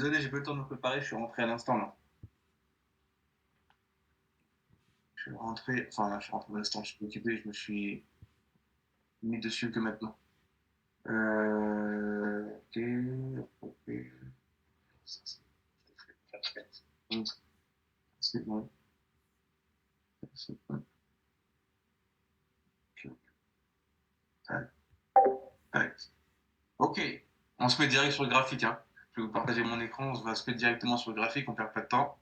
Désolé, j'ai pas eu le temps de me préparer, je suis rentré à l'instant là. Je suis rentré, enfin là, je suis rentré à l'instant, je suis occupé, je me suis mis dessus que maintenant. Ok, ok. Ça, c'est bon. C'est bon. Ok, tac, tac. Ok, on se met direct sur le graphique, hein. Je vais vous partager mon écran, on va se mettre directement sur le graphique, on perd pas de temps.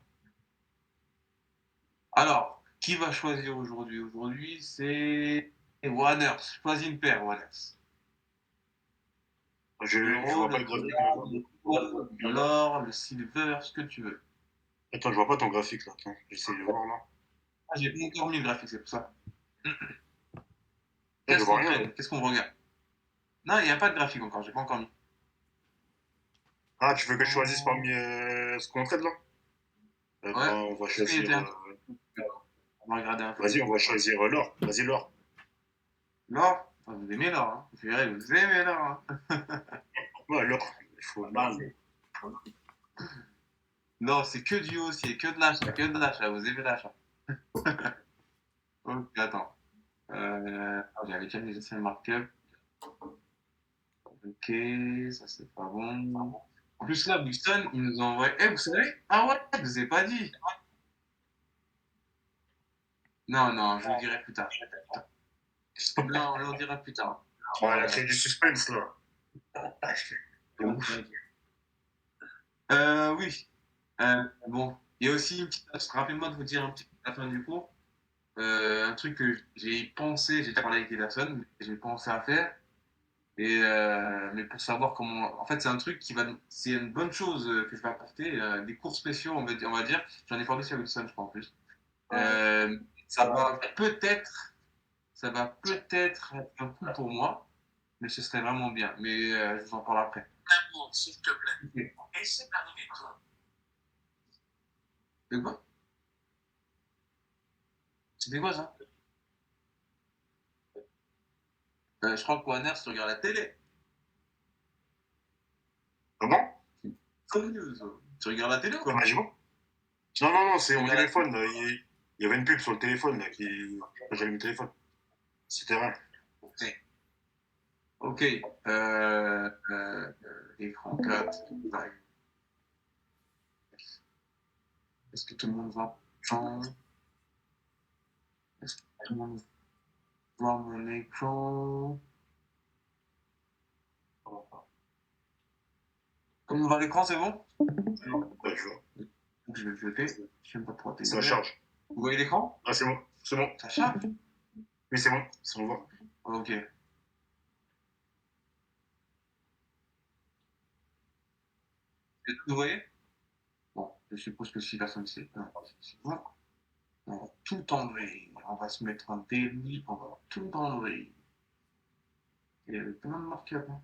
Alors, qui va choisir aujourd'hui? Aujourd'hui, c'est Wanners. Choisis une paire, Wanners. Je L'euro, vois le pas le graphique. dollar, l'or, le silver, ce que tu veux. Attends, je vois pas ton graphique là. Attends, j'essaie de voir là. Ah, j'ai pas encore mis le graphique, c'est pour ça. Je Qu'est-ce vois qu'on rien. trade? Qu'est-ce qu'on regarde? Non, il n'y a pas de graphique encore, j'ai pas encore mis. Ah, tu veux que je choisisse parmi ce qu'on traite là? Ouais, On va est-ce qu'il choisir. était un truc? On va regarder un peu. Vas-y, on va choisir l'or. Vas-y, l'or. L'or? Ah, vous aimez l'or, hein? Je dirais, vous aimez l'or, hein? Ouais, l'or. Il faut l'or. Non, c'est que du haussier, que de l'achat, que de l'achat. Vous aimez l'achat. Ok, attends. J'avais déjà laissé le markup. Ok, ça c'est pas bon. En plus là, Buxton, ils nous ont envoyé. Eh, vous savez? Ah ouais, je vous ai pas dit. Non, non, je vous le dirai plus tard. Non, on le dira plus tard. Ah, elle a créé du suspense là. C'est ouf. Oui. Bon, il y a aussi une petite. Rappelez-moi de vous dire un petit peu à la fin du cours. Un truc que j'ai pensé, j'ai parlé avec des personnes, j'ai pensé à faire. Mais pour savoir comment. En fait, c'est un truc qui va. C'est une bonne chose que je vais apporter. Des cours spéciaux, on va dire. J'en ai parlé sur Wilson, je crois, en plus. Euh, ça va peut-être. Ça va peut-être être un coup pour moi, mais ce serait vraiment bien. Mais je vous en parle après. Amour, s'il te plaît. Ok. Et c'est arrivé quoi? De quoi? C'était quoi ça? Je crois que Warner, tu regardes la télé. Comment? Comme news. Tu regardes la télé ou Comme quoi? un jour? Non, non, non, c'est Tu mon regardes la télé? téléphone. Il y avait une pub sur le téléphone là quand j'avais le téléphone. C'était vrai. Ok. Ok. Écran 4. Ouais. Est-ce que tout le monde voit mon écran? Est-ce que tout le monde voit mon écran? Comme on voit l'écran, c'est bon? Ouais, je vois. Donc je vais le jeter. Je n'aime pas Ça protéger. charge. Vous voyez l'écran? Ah, c'est bon. C'est bon. Ça charge? Oui, c'est bon. Ça on voit. Ok. Vous voyez? Bon, je suppose que si personne ne sait, c'est bon. On va tout enlever. On va se mettre un délit. On va tout enlever. Il y avait plein de marqueurs, hein.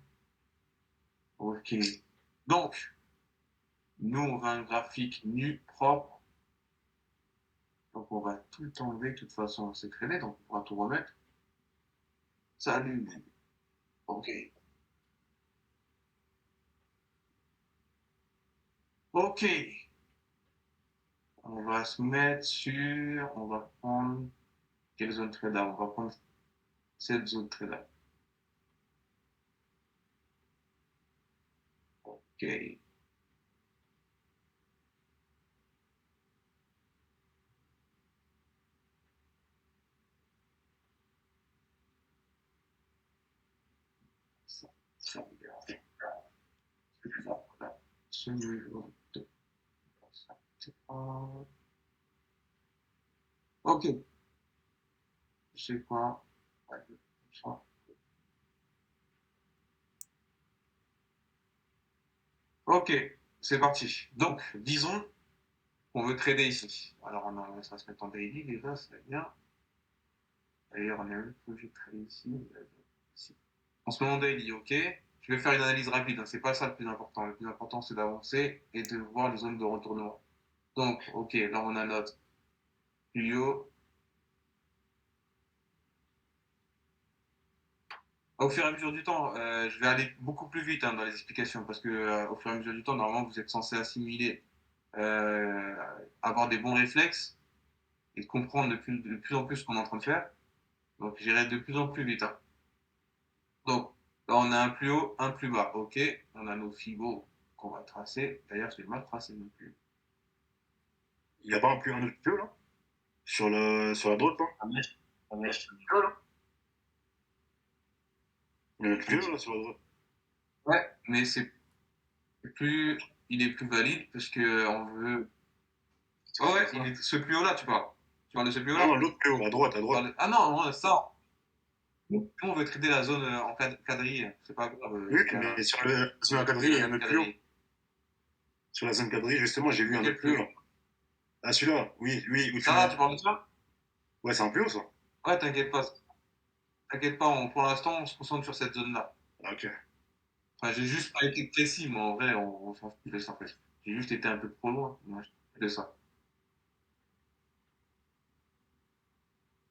Ok. Donc, nous, on veut un graphique nu, propre. Donc, on va tout enlever. De toute façon, c'est traîné, donc on va tout remettre. Salut. Ok. Ok. On va se mettre sur. On va prendre. Quelle zone trader? On va prendre cette zone trader. Ok. Ça regarde. Ce niveau de. Ok. Je sais quoi. Ok. C'est parti. Donc, disons qu'on veut trader ici. Alors, ça va se mettre en daily déjà, c'est bien. D'ailleurs, on est où que j'ai tradé ici? Ici. On se met en daily, ok? Je vais faire une analyse rapide, hein. C'est pas ça le plus important. Le plus important, c'est d'avancer et de voir les zones de retournement. Donc, ok, là, on a notre tuyau. Au fur et à mesure du temps, je vais aller beaucoup plus vite hein, dans les explications parce que au fur et à mesure du temps, normalement, vous êtes censé assimiler, euh, avoir des bons réflexes et comprendre de plus en plus ce qu'on est en train de faire. Donc, j'irai de plus en plus vite. Hein. Donc, là, on a un plus haut, un plus bas. OK, on a nos fibos qu'on va tracer. D'ailleurs, je l'ai mal tracé non plus. Il n'y a pas un autre pieu, là? Sur la droite, là? Un mèche. Il y a un autre pieu, là, sur la droite. Ouais, mais c'est plus, il est plus valide parce que on veut. Oh ouais, ce plus haut là, tu parles. Tu parles de ce plus haut Non, non, là? l'autre pieu, à droite, à droite. Ah non, non, ça. Nous, on veut traiter la zone en quadrille. C'est pas grave, Oui, c'est mais un sur la quadrille, il y a un autre pieu. quadrille. Sur la zone quadrille, justement, j'ai vu un Quel autre plus pieu, haut? là. Ah, celui-là, oui, oui, où Ça tu. là, tu parles de ça? Ouais, c'est un pieu, ça. Ouais, t'inquiète pas. T'inquiète pas, pour l'instant, on se concentre sur cette zone-là. Ah, ok. Enfin, j'ai juste pas été précis, mais en vrai, on s'en fout de ça, en fait. J'ai juste été un peu trop loin. Moi, de ça.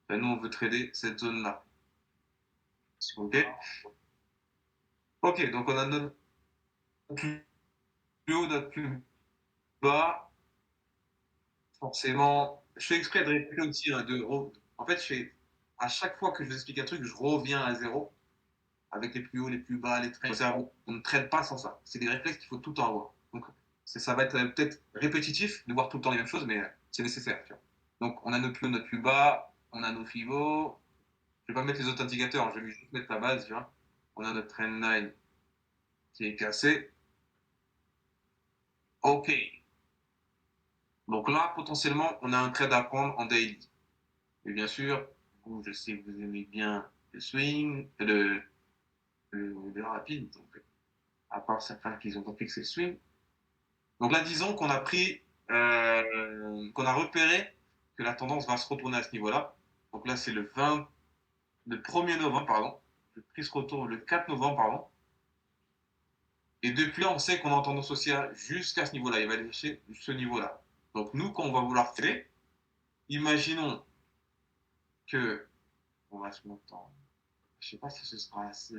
Ben, nous, on veut trader cette zone-là. Ok? Ok, donc on a notre plus haut, notre plus bas. Forcément, je fais exprès de répéter aussi, hein, en fait, à chaque fois que je vous explique un truc, je reviens à zéro, avec les plus hauts, les plus bas, les traits. On ne traite pas sans ça. C'est des réflexes qu'il faut tout le temps avoir. Donc, ça va être peut-être répétitif de voir tout le temps les mêmes choses, mais c'est nécessaire. Tu vois. Donc, on a notre plus haut, notre plus bas, on a nos FIVO. Je ne vais pas mettre les autres indicateurs, je vais juste mettre la base. Tu vois. On a notre trendline qui est cassé. OK. Donc là, potentiellement, on a un trade à prendre en daily. Et bien sûr, vous, je sais que vous aimez bien le swing, le rapide, donc, à part certains qui ont compris que c'est le swing. Donc là, disons qu'on a qu'on a repéré que la tendance va se retourner à ce niveau-là. Donc là, c'est le 1er novembre, pardon. Le prix se retourne le 4 novembre, pardon. Et depuis là, on sait qu'on est en tendance haussière jusqu'à ce niveau-là. Il va aller chercher ce niveau-là. Donc nous, quand on va vouloir faire, imaginons que on va se monter en. Je ne sais pas si ce sera assez.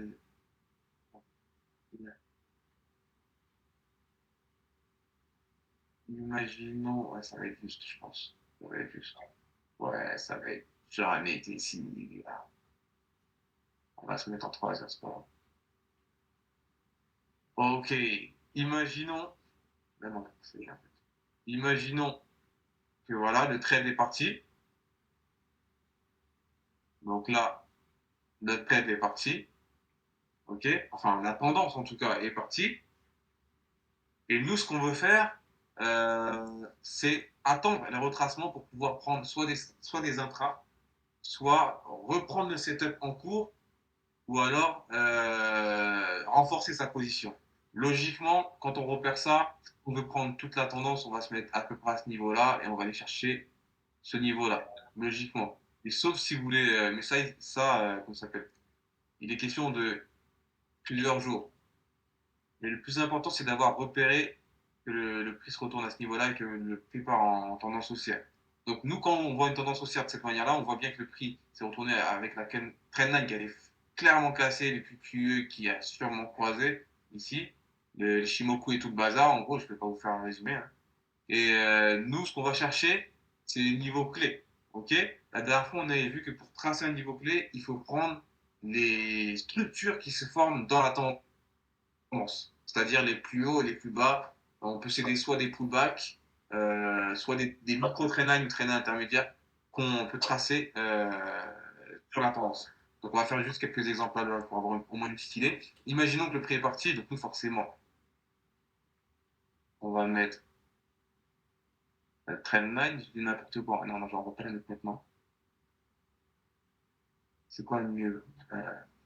Imaginons, ouais, ça va être juste, je pense. Ça va être juste. Ouais, ça va être. J'aurais été ici. Là. On va se mettre en 3 heures, c'est pas grave. Ok, imaginons. Ben non, c'est en fait. Imaginons que voilà, le trade est parti. Donc là, notre trade est parti. Ok, enfin, la tendance en tout cas est partie. Et nous, ce qu'on veut faire, c'est attendre les retracements pour pouvoir prendre soit des intras, soit reprendre le setup en cours ou alors renforcer sa position. Logiquement, quand on repère ça, on veut prendre toute la tendance, on va se mettre à peu près à ce niveau-là et on va aller chercher ce niveau-là, logiquement. Et sauf si vous voulez, mais comment ça s'appelle? Il est question de plusieurs jours. Mais le plus important, c'est d'avoir repéré que le prix se retourne à ce niveau-là et que le prix part en tendance haussière. Donc nous, quand on voit une tendance haussière de cette manière-là, on voit bien que le prix s'est retourné avec la trendline qui est clairement cassée, les QQE qui a sûrement croisé ici, le Shimoku et tout le bazar. En gros, je ne vais pas vous faire un résumé. Hein. Et nous, ce qu'on va chercher, c'est les niveaux clés. Ok. La dernière fois, on avait vu que pour tracer un niveau clé, il faut prendre les structures qui se forment dans la tendance c'est-à-dire les plus hauts et les plus bas. On peut céder soit des pullbacks, soit des micro-traînailles ou traînailles intermédiaires qu'on peut tracer sur la tendance. Donc on va faire juste quelques exemples là pour avoir au moins une petite idée. Imaginons que le prix est parti, donc nous forcément, on va mettre trendline, je dis n'importe quoi. Non, non, j'en vois pas la mettre maintenant. C'est quoi le mieux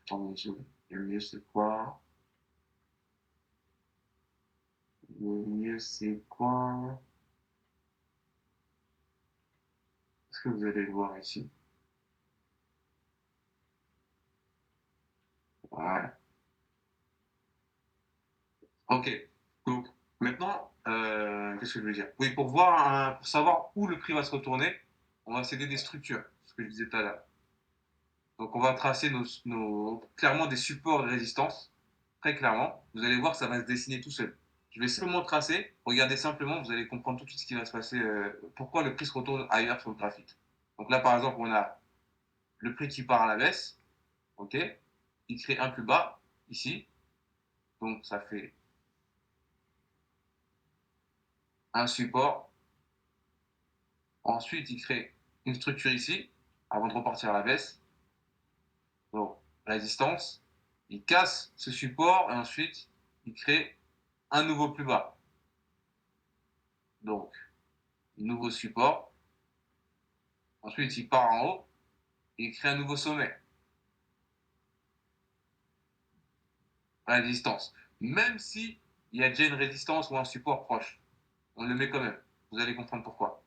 attendez, le mieux c'est quoi Le mieux c'est quoi Est-ce que vous allez le voir ici Ouais. Ok. Donc, maintenant, qu'est-ce que je veux dire? Oui, pour savoir où le prix va se retourner, on va céder des structures, ce que je disais tout à l'heure. Donc on va tracer clairement des supports de résistance, très clairement. Vous allez voir que ça va se dessiner tout seul. Je vais simplement tracer, regardez simplement, vous allez comprendre tout de suite ce qui va se passer, pourquoi le prix se retourne ailleurs sur le graphique. Donc là par exemple on a le prix qui part à la baisse, ok, il crée un plus bas ici, donc ça fait un support. Ensuite il crée une structure ici, avant de repartir à la baisse. Donc résistance, il casse ce support et ensuite il crée un nouveau plus bas. Donc, nouveau support. Ensuite, il part en haut et il crée un nouveau sommet. Résistance. Même si il y a déjà une résistance ou un support proche, on le met quand même. Vous allez comprendre pourquoi.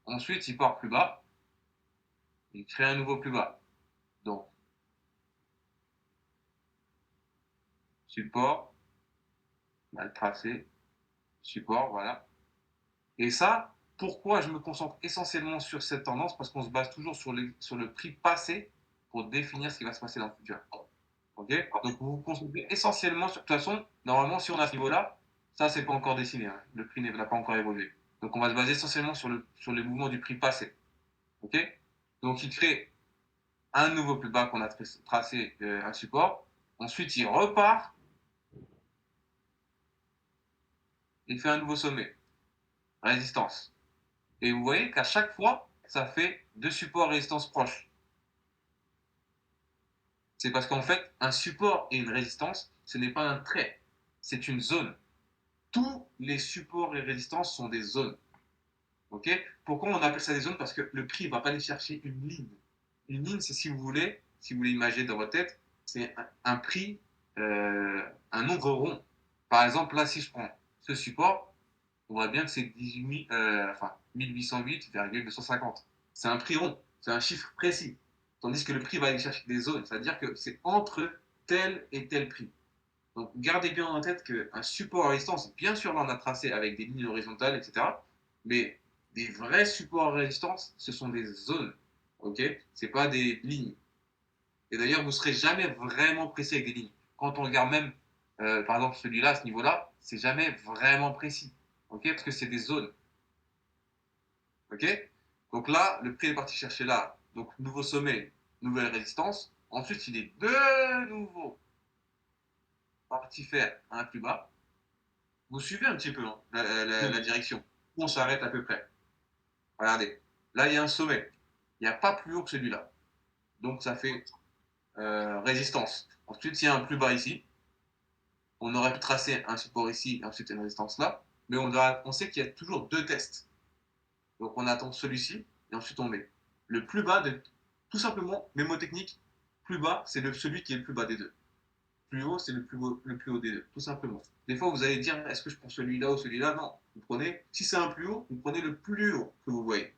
Ensuite, il part plus bas. Il crée un nouveau plus bas. Donc, support, mal tracé, support, voilà. Et ça, pourquoi je me concentre essentiellement sur cette tendance? Parce qu'on se base toujours sur le prix passé pour définir ce qui va se passer dans le futur. Ok. Donc vous vous concentrez essentiellement sur. De toute façon, normalement, si on a ce niveau-là, ça, c'est pas encore dessiné, hein. Le prix n'a pas encore évolué. Donc on va se baser essentiellement sur les mouvements du prix passé. Ok. Donc il crée un nouveau plus bas qu'on a tracé un support. Ensuite, il repart et fait un nouveau sommet. Résistance. Et vous voyez qu'à chaque fois, ça fait deux supports résistance proches. C'est parce qu'en fait, un support et une résistance, ce n'est pas un trait, c'est une zone. Tous les supports et résistances sont des zones. Okay. Pourquoi on appelle ça des zones? Parce que le prix ne va pas aller chercher une ligne. Une ligne, c'est si vous voulez imaginer dans votre tête, c'est un prix, un nombre rond. Par exemple, là, si je prends ce support, on voit bien que c'est 1808,250. C'est un prix rond, c'est un chiffre précis. Tandis que le prix va aller chercher des zones, c'est-à-dire que c'est entre tel et tel prix. Donc gardez bien en tête qu'un support à résistance, bien sûr là on a tracé avec des lignes horizontales, etc. Mais des vrais supports à résistance, ce sont des zones. Ok. C'est pas des lignes. Et d'ailleurs, vous ne serez jamais vraiment précis avec des lignes. Quand on regarde même, par exemple, celui-là, à ce niveau-là, c'est jamais vraiment précis. Ok. Parce que c'est des zones. Ok. Donc là, le prix est parti chercher là. Donc nouveau sommet, nouvelle résistance. Ensuite, il est de nouveau parti faire un plus bas. Vous suivez un petit peu hein, la direction. On s'arrête à peu près. Regardez, là il y a un sommet. Il n'y a pas plus haut que celui-là. Donc ça fait résistance. Ensuite, il y a un plus bas ici. On aurait pu tracer un support ici et ensuite une résistance là. Mais on sait qu'il y a toujours deux tests. Donc on attend celui-ci et ensuite on met le plus bas de. Tout simplement, mémotechnique, plus bas, c'est celui qui est le plus bas des deux. Plus haut, c'est le plus haut des deux, tout simplement. Des fois, vous allez dire, est-ce que je prends celui-là ou celui-là? Non. Vous prenez, si c'est un plus haut, vous prenez le plus haut que vous voyez.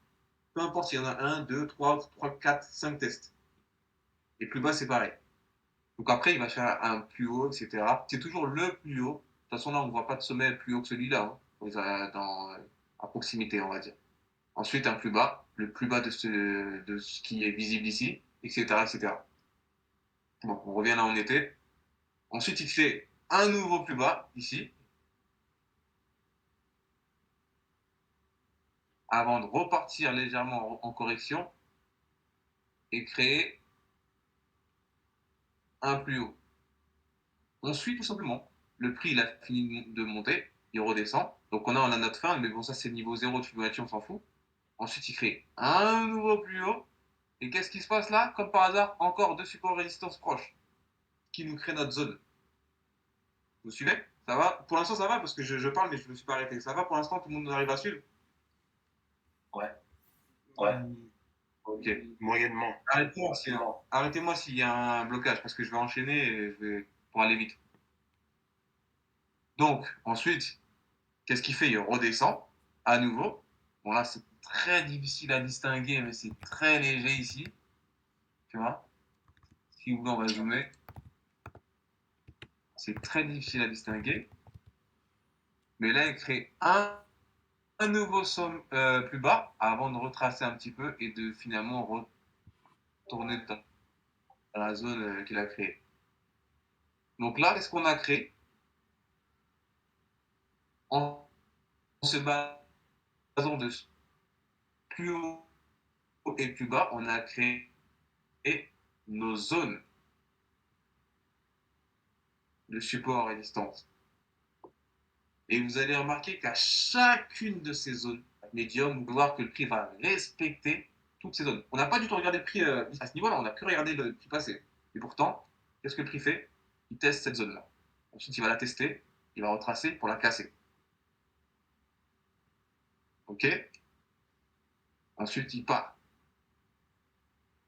Peu importe s'il y en a un, deux, trois, 4, 5 tests. Et plus bas, c'est pareil. Donc après, il va faire un plus haut, etc. C'est toujours le plus haut. De toute façon, là, on ne voit pas de sommet plus haut que celui-là, hein, à proximité, on va dire. Ensuite, un plus bas, le plus bas de ce qui est visible ici, etc., etc. Bon, on revient là où on était. Ensuite, il fait un nouveau plus bas, ici, avant de repartir légèrement en correction et créer un plus haut. On suit tout simplement. Le prix, il a fini de monter, il redescend. Donc on a notre fin, mais bon, ça c'est le niveau 0 de Fibonacci, on s'en fout. Ensuite, il crée un nouveau plus haut. Et qu'est-ce qui se passe là? Comme par hasard, encore deux supports résistance proches qui nous créent notre zone. Vous suivez? Ça va? Pour l'instant, ça va parce que je parle, mais je ne me suis pas arrêté. Ça va pour l'instant? Tout le monde arrive à suivre? Ouais. Ouais. Ok. Moyennement. Arrêtez-moi s'il y a un blocage parce que je vais enchaîner et pour aller vite. Donc, ensuite, qu'est-ce qu'il fait? Il redescend à nouveau. Bon, là, c'est très difficile à distinguer, mais c'est très léger ici. Tu vois? Si vous voulez, on va zoomer. C'est très difficile à distinguer. Mais là, il crée un nouveau somme plus bas avant de retracer un petit peu et de finalement retourner dedans. dans la zone qu'il a créée. Donc là, qu'est-ce qu'on a créé? En se basant de plus haut et plus bas, on a créé nos zones de support en résistance. Et vous allez remarquer qu'à chacune de ces zones médium, vous pouvez voir que le prix va respecter toutes ces zones. On n'a pas du tout regardé le prix à ce niveau-là, on a pu regarder le prix passé. Et pourtant, qu'est-ce que le prix fait? Il teste cette zone-là. Ensuite, il va la tester, il va retracer pour la casser. OK? Ensuite, il part.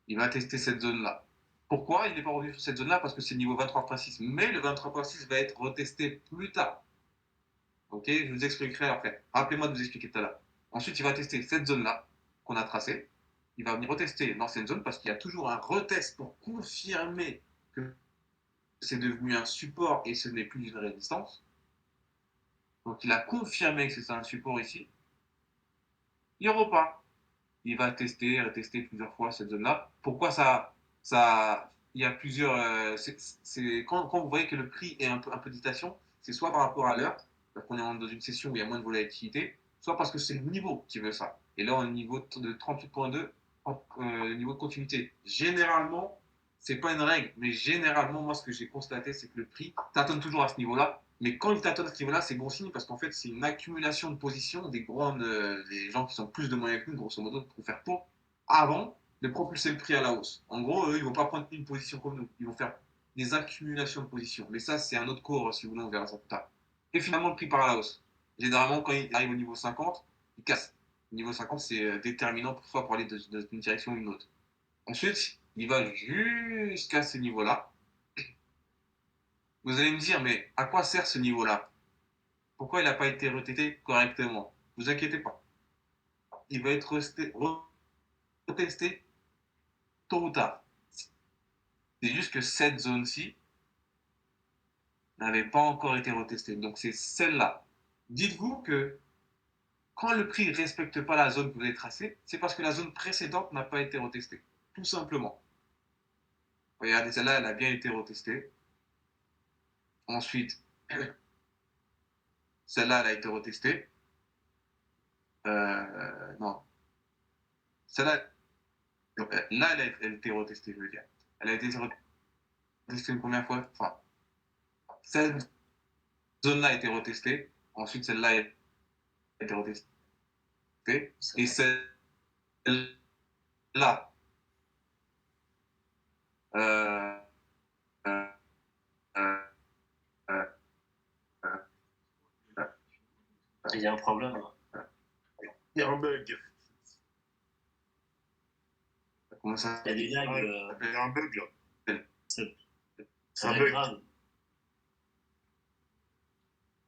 Il va tester cette zone-là. Pourquoi il n'est pas revenu sur cette zone-là? Parce que c'est le niveau 23.6. Mais le 23.6 va être retesté plus tard. OK? Je vous expliquerai après. Rappelez-moi de vous expliquer tout à l'heure. Ensuite, il va tester cette zone-là qu'on a tracée. Il va venir retester l'ancienne zone parce qu'il y a toujours un retest pour confirmer que c'est devenu un support et ce n'est plus une résistance. Donc, il a confirmé que c'est un support ici. Il repart. Il va tester, retester plusieurs fois cette zone-là. Pourquoi il y a plusieurs. Quand vous voyez que le prix est un peu d'hésitation, c'est soit par rapport à l'heure, parce qu'on est dans une session où il y a moins de volatilité, soit parce que c'est le niveau qui veut ça. Et là, on est au niveau de 38.2, niveau de continuité. Généralement, c'est pas une règle, mais généralement, moi, ce que j'ai constaté, c'est que le prix tâtonne toujours à ce niveau-là. Mais quand il tâtonne à ce niveau-là, c'est bon signe parce qu'en fait, c'est une accumulation de positions des gens qui sont plus de moyens que nous, grosso modo, pour faire pour, avant de propulser le prix à la hausse. En gros, eux, ils vont pas prendre une position comme nous. Ils vont faire des accumulations de positions. Mais ça, c'est un autre cours, si vous voulez, on verra ça plus tard. Et finalement, le prix part à la hausse. Généralement, quand il arrive au niveau 50, il casse. Le niveau 50, c'est déterminant parfois pour aller d'une direction ou une autre. Ensuite, il va jusqu'à ce niveau-là. Vous allez me dire, mais à quoi sert ce niveau-là? Pourquoi il n'a pas été retesté correctement? Ne vous inquiétez pas. Il va être retesté tôt ou tard. C'est juste que cette zone-ci n'avait pas encore été retestée. Donc c'est celle-là. Dites-vous que quand le prix ne respecte pas la zone que vous avez tracée, c'est parce que la zone précédente n'a pas été retestée. Tout simplement. Regardez, celle-là, elle a bien été retestée. Ensuite, celle-là, elle a été retestée. Non. Celle-là, là, elle a été retestée, je veux dire. Elle a été retestée une première fois. Enfin, cette zone-là a été retestée. Ensuite, celle-là a été retestée. Et celle-là, euh, euh, euh, euh, Il y a un problème. Il y a un bug. comment ça? Il y a des lags. Il y a un bug là. Ça un lag bug. grave.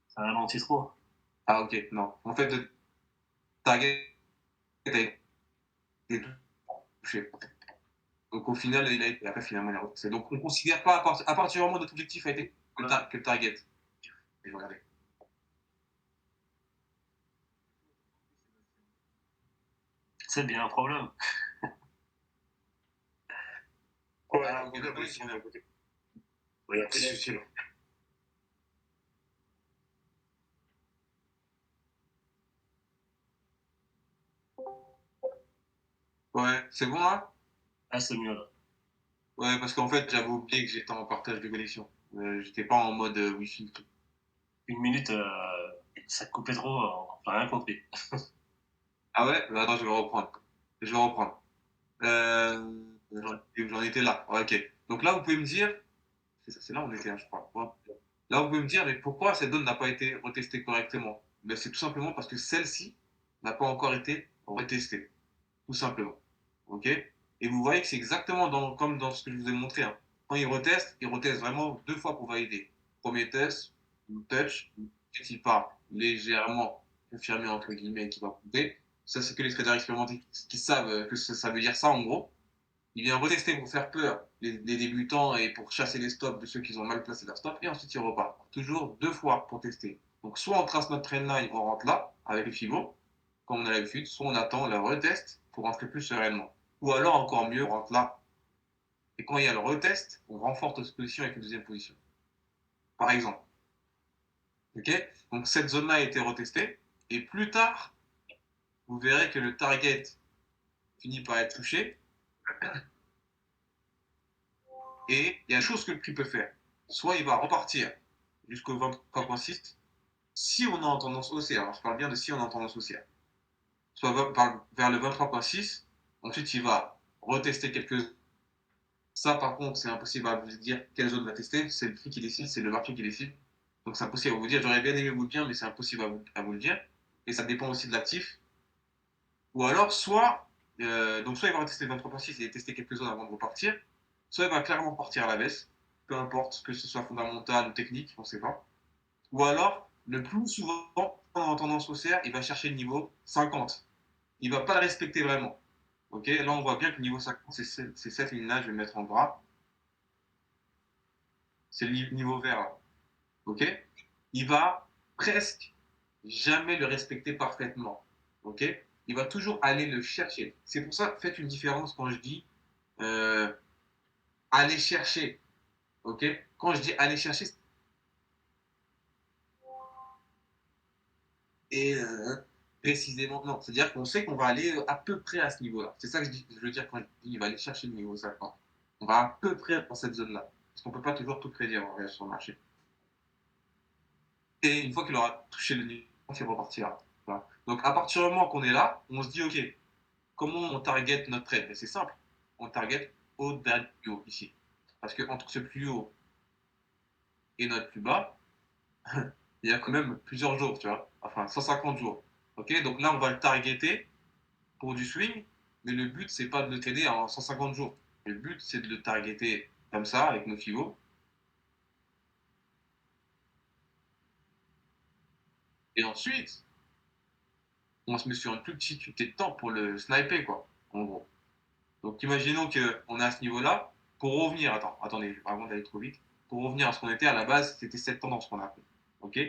Ça ralentit trop. Ah, ok, non. En fait, le target a été touché. Donc au final, il a été. Après, finalement, il a retesté. Donc on ne considère pas, à partir du moment où notre objectif a été que le target. Et regardez. C'est bien un problème. Ouais, Ah, un ok, problème d'accord, aussi, il y en a. d'un côté. Ouais, il y a un petit souci là. Ouais, c'est bon là? Ah, c'est mieux là. Ouais, parce qu'en fait, j'avais oublié que j'étais en partage de connexion. J'étais pas en mode Wi-Fi. Une minute, ça coupait trop, on n'a rien compris. Ah ouais? Bah, attends, je vais reprendre. Je vais reprendre. J'en étais là. Ouais, ok. Donc là, vous pouvez me dire, c'est là où on était, hein, je crois. Ouais. Là, vous pouvez me dire, mais pourquoi cette zone n'a pas été retestée correctement? Ben, c'est tout simplement parce que celle-ci n'a pas encore été retestée. Tout simplement. Ok? Et vous voyez que c'est exactement comme dans ce que je vous ai montré, hein. Quand il reteste vraiment deux fois pour valider. Premier test, touch, ensuite il part légèrement confirmé entre guillemets qui va couper. Ça, c'est que les traders expérimentés qui savent que ça veut dire ça en gros. Il vient retester pour faire peur les débutants et pour chasser les stops de ceux qui ont mal placé leur stop et ensuite il repart. Toujours deux fois pour tester. Donc soit on trace notre trendline, on rentre là avec le FIBO, comme on a l'habitude, soit on attend, on la reteste pour rentrer plus sereinement. Ou alors encore mieux, on rentre là Et quand il y a le retest, on renforce notre position avec une deuxième position. Par exemple. Ok. Donc cette zone-là a été retestée. Et plus tard, vous verrez que le target finit par être touché. Et il y a une chose que le prix peut faire. Soit il va repartir jusqu'au 23,6 si on est en tendance haussière. Alors je parle bien de si on est en tendance haussière. Soit vers le 23,6. Ensuite, il va retester quelques. Ça, par contre, c'est impossible à vous dire quelle zone va tester. C'est le prix qui décide, c'est le marché qui décide. Donc, c'est impossible à vous dire. J'aurais bien aimé vous le dire, mais c'est impossible à vous le dire. Et ça dépend aussi de l'actif. Ou alors, soit il va tester le 23,6 et tester quelques zones avant de repartir, soit il va clairement partir à la baisse, peu importe que ce soit fondamental ou technique, on ne sait pas. Ou alors, le plus souvent, en tendance haussière, il va chercher le niveau 50. Il ne va pas le respecter vraiment. Ok, là, on voit bien que le niveau 50, c'est cette ligne-là, je vais le mettre en gras. C'est le niveau vert. Là. Ok, il va presque jamais le respecter parfaitement. Ok, il va toujours aller le chercher. C'est pour ça, faites une différence quand je dis euh, aller chercher. Ok, quand je dis aller chercher, et précisément, non, c'est-à-dire qu'on sait qu'on va aller à peu près à ce niveau-là. C'est ça que je veux dire quand je dis il va aller chercher le niveau 50. On va à peu près dans cette zone-là. Parce qu'on ne peut pas toujours tout prédire en réalité sur le marché. Et une fois qu'il aura touché le niveau, il repartira. Voilà. Donc à partir du moment qu'on est là, on se dit ok, comment on target notre trade? Mais c'est simple, on target au dernier plus haut ici. Parce que entre ce plus haut et notre plus bas, il y a quand même plusieurs jours, tu vois. Enfin, 150 jours. Ok, donc là, on va le targeter pour du swing, mais le but, c'est pas de le trader en 150 jours. Le but, c'est de le targeter comme ça, avec nos pivots. Et ensuite, on se met sur une plus petite unité de temps pour le sniper, quoi, en gros. Donc, imaginons qu'on est à ce niveau-là. Pour revenir, attendez, avant d'aller trop vite, pour revenir à ce qu'on était à la base, c'était cette tendance qu'on a pris. Ok.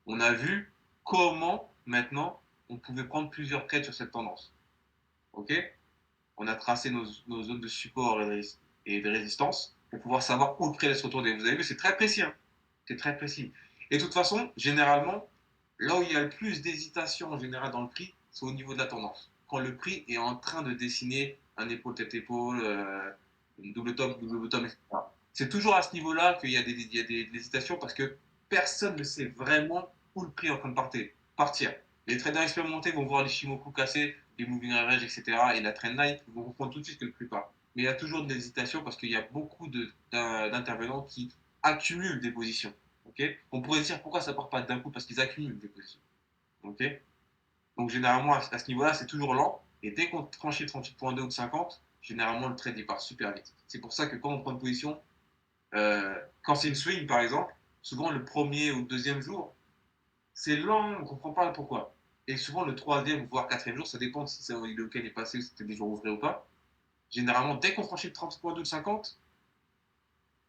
On a vu comment, maintenant, on pouvait prendre plusieurs trades sur cette tendance. Ok. On a tracé nos zones de support et de résistance pour pouvoir savoir où le prix allait se retourner. Vous avez vu, c'est très précis. Hein, c'est très précis. Et de toute façon, généralement, là où il y a le plus d'hésitation en général dans le prix, c'est au niveau de la tendance. Quand le prix est en train de dessiner un épaule tête épaule, une double top, double bottom, etc. C'est toujours à ce niveau-là qu'il y a des hésitations parce que personne ne sait vraiment où le prix est en train de partir. Les traders expérimentés vont voir les Shimoku casser, les moving average, etc. et la trendline, ils vont comprendre tout de suite que le prix part. Mais il y a toujours de l'hésitation parce qu'il y a beaucoup d'intervenants qui accumulent des positions. Okay, on pourrait se dire pourquoi ça part pas d'un coup parce qu'ils accumulent des positions. Okay, donc généralement à ce niveau-là, c'est toujours lent. Et dès qu'on franchit le 38.2 ou de 50, généralement le trade il part super vite. C'est pour ça que quand on prend une position, quand c'est une swing par exemple, souvent le premier ou le deuxième jour, c'est lent, on ne comprend pas pourquoi. Et souvent le troisième voire quatrième jour, ça dépend si le week-end est passé ou si c'était des jours ouvrés ou pas. Généralement, dès qu'on franchit le 30.2 de 50,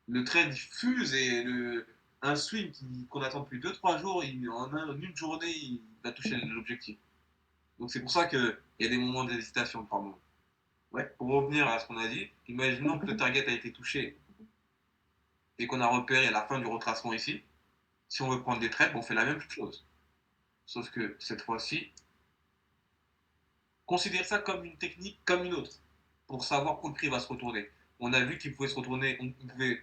le trade fuse et un swing qu'on attend depuis 2-3 jours, en une journée, il va toucher l'objectif. Donc c'est pour ça qu'il y a des moments d'hésitation par moment. Ouais, pour revenir à ce qu'on a dit, imaginons que le target a été touché et qu'on a repéré à la fin du retracement ici. Si on veut prendre des trades, on fait la même chose. Sauf que cette fois-ci, considère ça comme une technique comme une autre pour savoir où le prix va se retourner. On a vu qu'il pouvait se retourner, on pouvait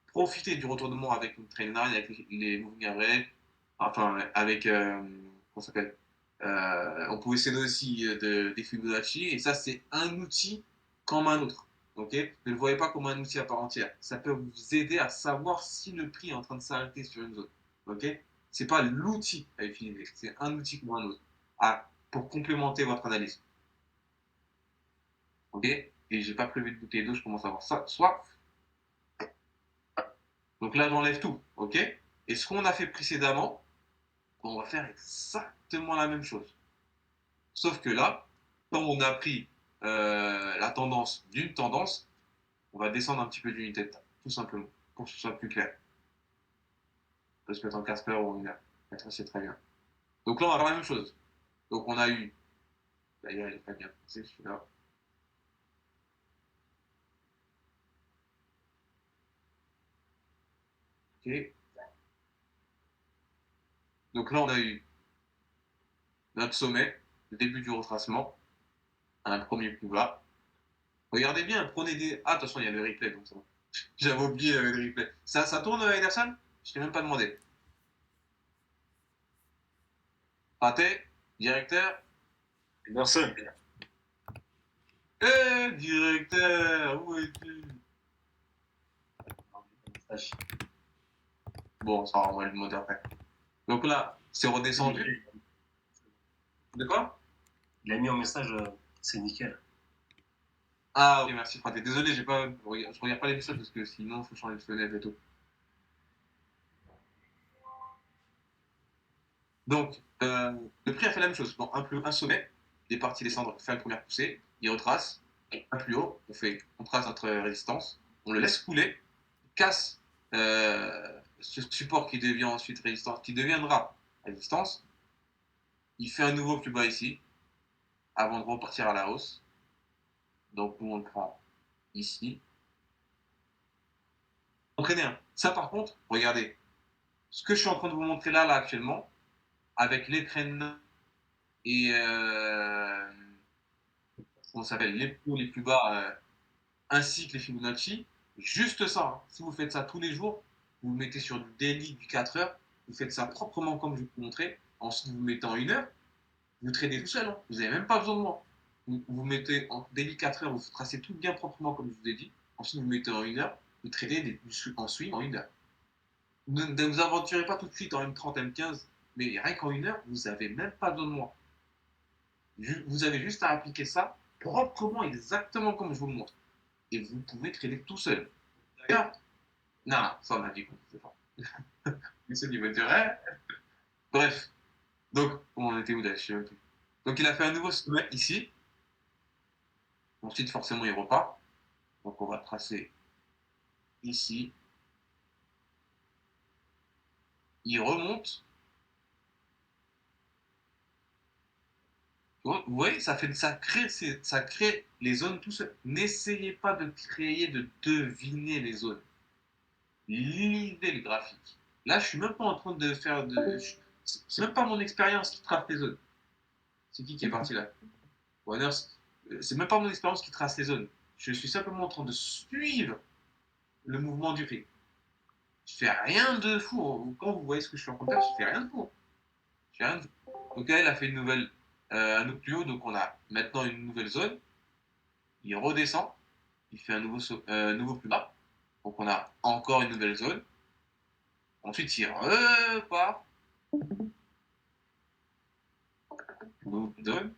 profiter du retournement avec une trendline, avec les moving average, enfin avec comment ça s'appelle, on pouvait s'aider aussi des Fibonacci et ça c'est un outil comme un autre. Ok, ne le voyez pas comme un outil à part entière. Ça peut vous aider à savoir si le prix est en train de s'arrêter sur une zone. Ok, c'est pas l'outil à utiliser, c'est un outil comme un autre pour complémenter votre analyse. Ok, et j'ai pas prévu de bouteille d'eau, je commence à avoir ça. Soit donc là, j'enlève tout, ok. Et ce qu'on a fait précédemment, on va faire exactement la même chose. Sauf que là, quand on a pris la tendance d'une tendance, on va descendre un petit peu d'unité de temps, tout simplement, pour que ce soit plus clair. On peut se mettre en Casper ou en unitaire. C'est très bien. Donc là, on va faire la même chose. Donc on a eu, d'ailleurs, il est pas bien placé celui-là. Ok. Donc là, on a eu notre sommet, le début du retracement, un premier plus bas. Regardez bien, prenez des. Ah, attention, il y a le replay, donc ça va. J'avais oublié le replay. Ça tourne, Ederson? Je t'ai même pas demandé. Raté, directeur. Ederson. Directeur, où es-tu? Message. Bon, ça, on va le demander après. Donc là, c'est redescendu. De quoi? Il a mis en message, c'est nickel. Ah, ok, merci, Fraté. Désolé, je regarde pas les messages parce que sinon, il faut changer de fenêtre et tout. Donc, le prix a fait la même chose. Bon, un sommet, il est parti descendre, fait une première poussée, il retrace, un plus haut, on trace notre résistance, on le laisse couler, casse ce support qui devient ensuite résistance, qui deviendra résistance, il fait un nouveau plus bas ici, avant de repartir à la hausse. Donc, nous, on le prend ici. Entraîner un. Ça, par contre, regardez, ce que je suis en train de vous montrer là actuellement, avec les traînes et comment ça s'appelle, les plus hauts, les plus bas, ainsi que les Fibonacci, juste ça. Hein. Si vous faites ça tous les jours, vous vous mettez sur du daily du 4 heures, vous faites ça proprement comme je vais vous montrer, ensuite vous mettez en 1 heure, vous tradez tout seul, hein. Vous n'avez même pas besoin de moi. Vous mettez en daily 4 heures, vous tracez tout bien proprement comme je vous ai dit, ensuite vous mettez en 1 heure, vous tradez en swing en 1 heure. Ne vous aventurez pas tout de suite en M30, M15, mais rien qu'en 1 heure, vous n'avez même pas besoin de moi. Vous avez juste à appliquer ça proprement, exactement comme je vous le montre. Et vous pouvez trader tout seul. D'ailleurs, non, ça on a dit qu'on ne sait pas. Mais c'est niveau direct. Bref, donc, on était où là? Je sais même plus. Donc, il a fait un nouveau sommet ici. Ensuite, forcément, il repart. Donc, on va tracer ici. Il remonte. Vous voyez, ça crée les zones tout seul. N'essayez pas de créer, de deviner les zones. Lisez le graphique. Là, je suis même pas en train de faire de. C'est même pas mon expérience qui trace les zones. C'est qui est parti là? Warner, c'est même pas mon expérience qui trace les zones. Je suis simplement en train de suivre le mouvement du prix. Je fais rien de fou. Quand vous voyez ce que je suis en train de faire, je fais rien de fou. Je fais rien de fou. Donc là, il a fait un autre plus haut, donc on a maintenant une nouvelle zone. Il redescend, il fait un nouveau plus bas. Donc on a encore une nouvelle zone. Ensuite, il repart. Nouvelle zone,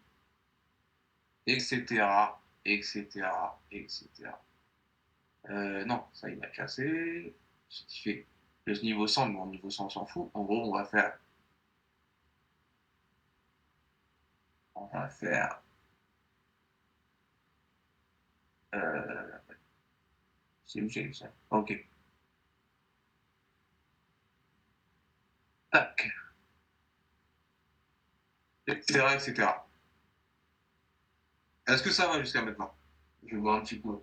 etc., etc., etc. Non, ça il m'a cassé. Il fait le niveau 100, mais au niveau 100 on s'en fout. En gros, on va faire c'est où j'ai eu ça? Ok. Tac. Etc., etc. Est-ce que ça va jusqu'à maintenant? Je vais voir un petit peu.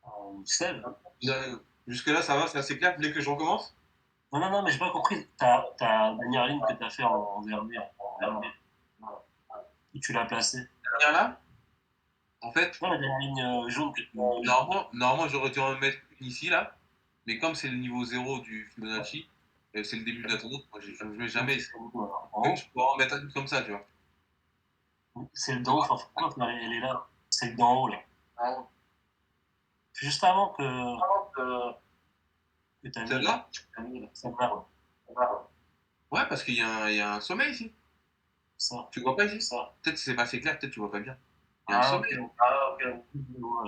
En sel. Jusque-là, ça va, c'est assez clair. Vous voulez que je recommence? Non, mais j'ai pas compris. Ta dernière ligne que tu as fait en vermeil, où tu l'as placée. Dernière là, en fait, Non, la dernière ligne jaune que tu normalement j'aurais dû en mettre une ici, là. Mais comme c'est le niveau 0 du Fibonacci, c'est le début de la tendance, moi je ne mets jamais ici. Je pourrais en mettre une comme ça, tu vois. C'est d'en haut, enfin, elle est là. C'est d'en haut, là. Juste avant que tu as mis Celle-là? celle-là. Ouais, parce qu'il y a un sommet ici. Ça. Tu vois pas ici? Ça. Peut-être que c'est pas assez clair, peut-être que tu vois pas bien. Il y a un sommet. Ok.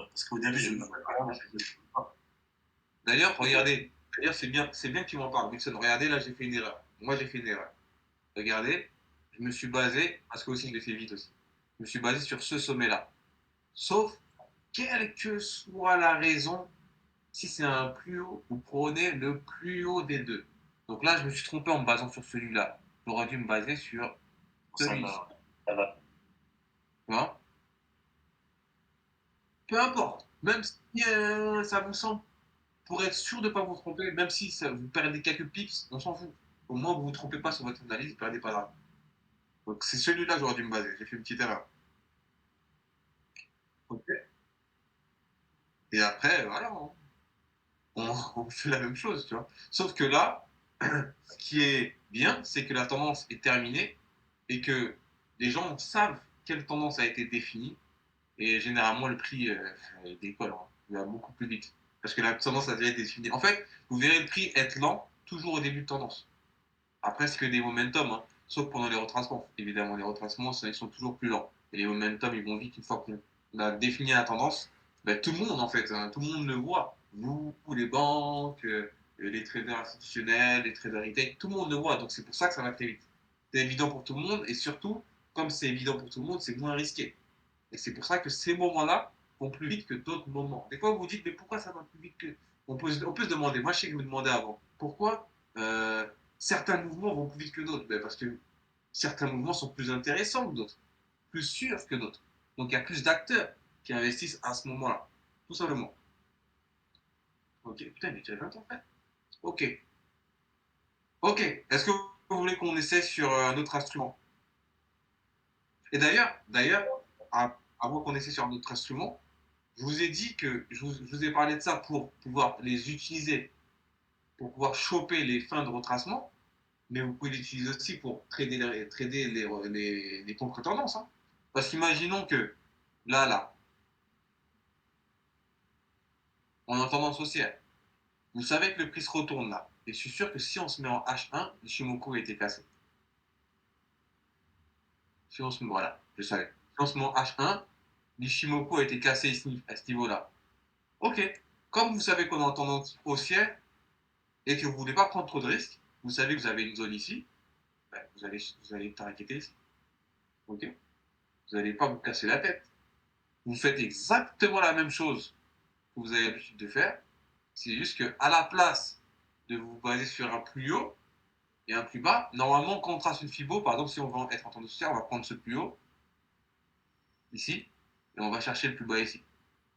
Parce qu'au début, je. D'ailleurs, regardez. D'ailleurs, c'est bien que tu m'en parles, Wilson. Regardez, là, j'ai fait une erreur. Moi, j'ai fait une erreur. Regardez, je me suis basé, parce que aussi, je l'ai fait vite aussi. Je me suis basé sur ce sommet-là. Sauf, quelle que soit la raison, si c'est un plus haut, vous prenez le plus haut des deux. Donc là, je me suis trompé en me basant sur celui-là. J'aurais dû me baser sur celui-ci. Ça va. Tu vois? peu importe. Même si ça vous semble, pour être sûr de ne pas vous tromper, même si ça, vous perdez quelques pips, on s'en fout. Au moins, vous ne vous trompez pas sur votre analyse, vous ne perdez pas d'argent. Donc, c'est celui-là que j'aurais dû me baser. J'ai fait une petite erreur. Ok. Et après, voilà, on fait la même chose, tu vois. Sauf que là, ce qui est bien, c'est que la tendance est terminée et que les gens savent quelle tendance a été définie. Et généralement, le prix décolle, hein. Il va beaucoup plus vite. Parce que la tendance a déjà été définie. En fait, vous verrez le prix être lent toujours au début de tendance. Après, c'est que des momentum, hein, sauf pendant les retracements. Évidemment, les retracements, ils sont toujours plus lents. Et les momentum, ils vont vite une fois qu'on a défini la tendance. Ben, tout le monde, en fait, hein, tout le monde le voit. Vous, les banques, les traders institutionnels, les traders retail, tout le monde le voit. Donc, c'est pour ça que ça va très vite. C'est évident pour tout le monde. Et surtout, comme c'est évident pour tout le monde, c'est moins risqué. Et c'est pour ça que ces moments-là vont plus vite que d'autres moments. Des fois, vous vous dites, mais pourquoi ça va plus vite que. On peut se demander, moi je sais que je me demandais avant, pourquoi certains mouvements vont plus vite que d'autres? Ben, parce que certains mouvements sont plus intéressants que d'autres, plus sûrs que d'autres. Donc il y a plus d'acteurs qui investissent à ce moment-là, tout simplement. Ok, putain, mais tu as 20 ans, frère. Ok, ok. Est-ce que vous voulez qu'on essaie sur un autre instrument? Et d'ailleurs, avant qu'on essaie sur un autre instrument, je vous ai dit que je vous ai parlé de ça pour pouvoir les utiliser, pour pouvoir choper les fins de retracement, mais vous pouvez l'utiliser aussi pour trader les contre-tendances, hein. Parce qu'imaginons que là, on est en tendance haussière. Vous savez que le prix se retourne là. Et je suis sûr que si on se met en H1, l'Ishimoku a été cassé. Si on se met, voilà, je savais. Si on se met en H1, l'Ishimoku a été cassé ici, à ce niveau-là. Ok. Comme vous savez qu'on est en tendance haussière, et que vous ne voulez pas prendre trop de risques, vous savez que vous avez une zone ici, ben, vous allez targeter ici. Ok. Vous n'allez pas vous casser la tête. Vous faites exactement la même chose que vous avez l'habitude de faire. C'est juste qu'à la place de vous baser sur un plus haut et un plus bas, normalement, quand on trace une fibo, par exemple, si on veut être en tendance haussière, on va prendre ce plus haut, ici, et on va chercher le plus bas ici.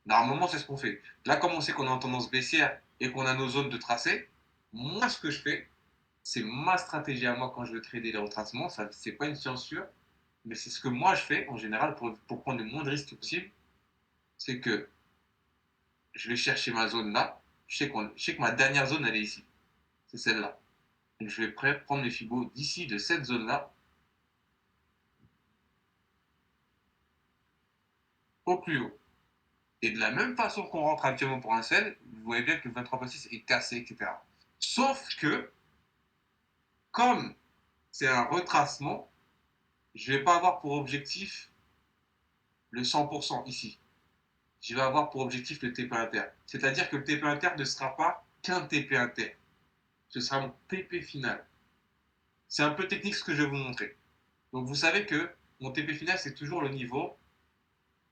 Normalement, c'est ce qu'on fait. Là, comme on sait qu'on est en tendance baissière et qu'on a nos zones de tracé, moi, ce que je fais, c'est ma stratégie à moi quand je veux trader les retracements. Ce n'est pas une science sûre, mais c'est ce que moi je fais en général pour prendre le moins de risques possible. C'est que je vais chercher ma zone là. Je sais que ma dernière zone, elle est ici. C'est celle-là. Donc je vais prendre les fibos d'ici, de cette zone-là, au plus haut. Et de la même façon qu'on rentre actuellement pour un sell, vous voyez bien que le 23.6 est cassé, etc. Sauf que, comme c'est un retracement, je ne vais pas avoir pour objectif le 100% ici. Je vais avoir pour objectif le TP inter. C'est-à-dire que le TP inter ne sera pas qu'un TP inter. Ce sera mon TP final. C'est un peu technique ce que je vais vous montrer. Donc vous savez que mon TP final, c'est toujours le niveau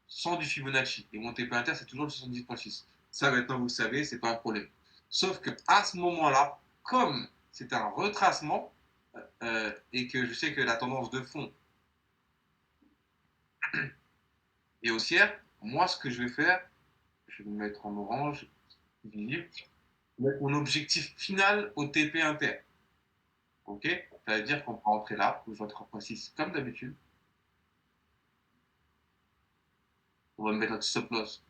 sans du Fibonacci. Et mon TP inter, c'est toujours le 70.6. Ça, maintenant, vous le savez, c'est pas un problème. Sauf que à ce moment-là, comme c'est un retracement, et que je sais que la tendance de fond est haussière, moi, ce que je vais faire, je vais me mettre en orange, visible, mon objectif final au TP inter. Ok. Ça veut dire qu'on peut rentrer là, je vois 3.6 comme d'habitude. On va mettre notre stop loss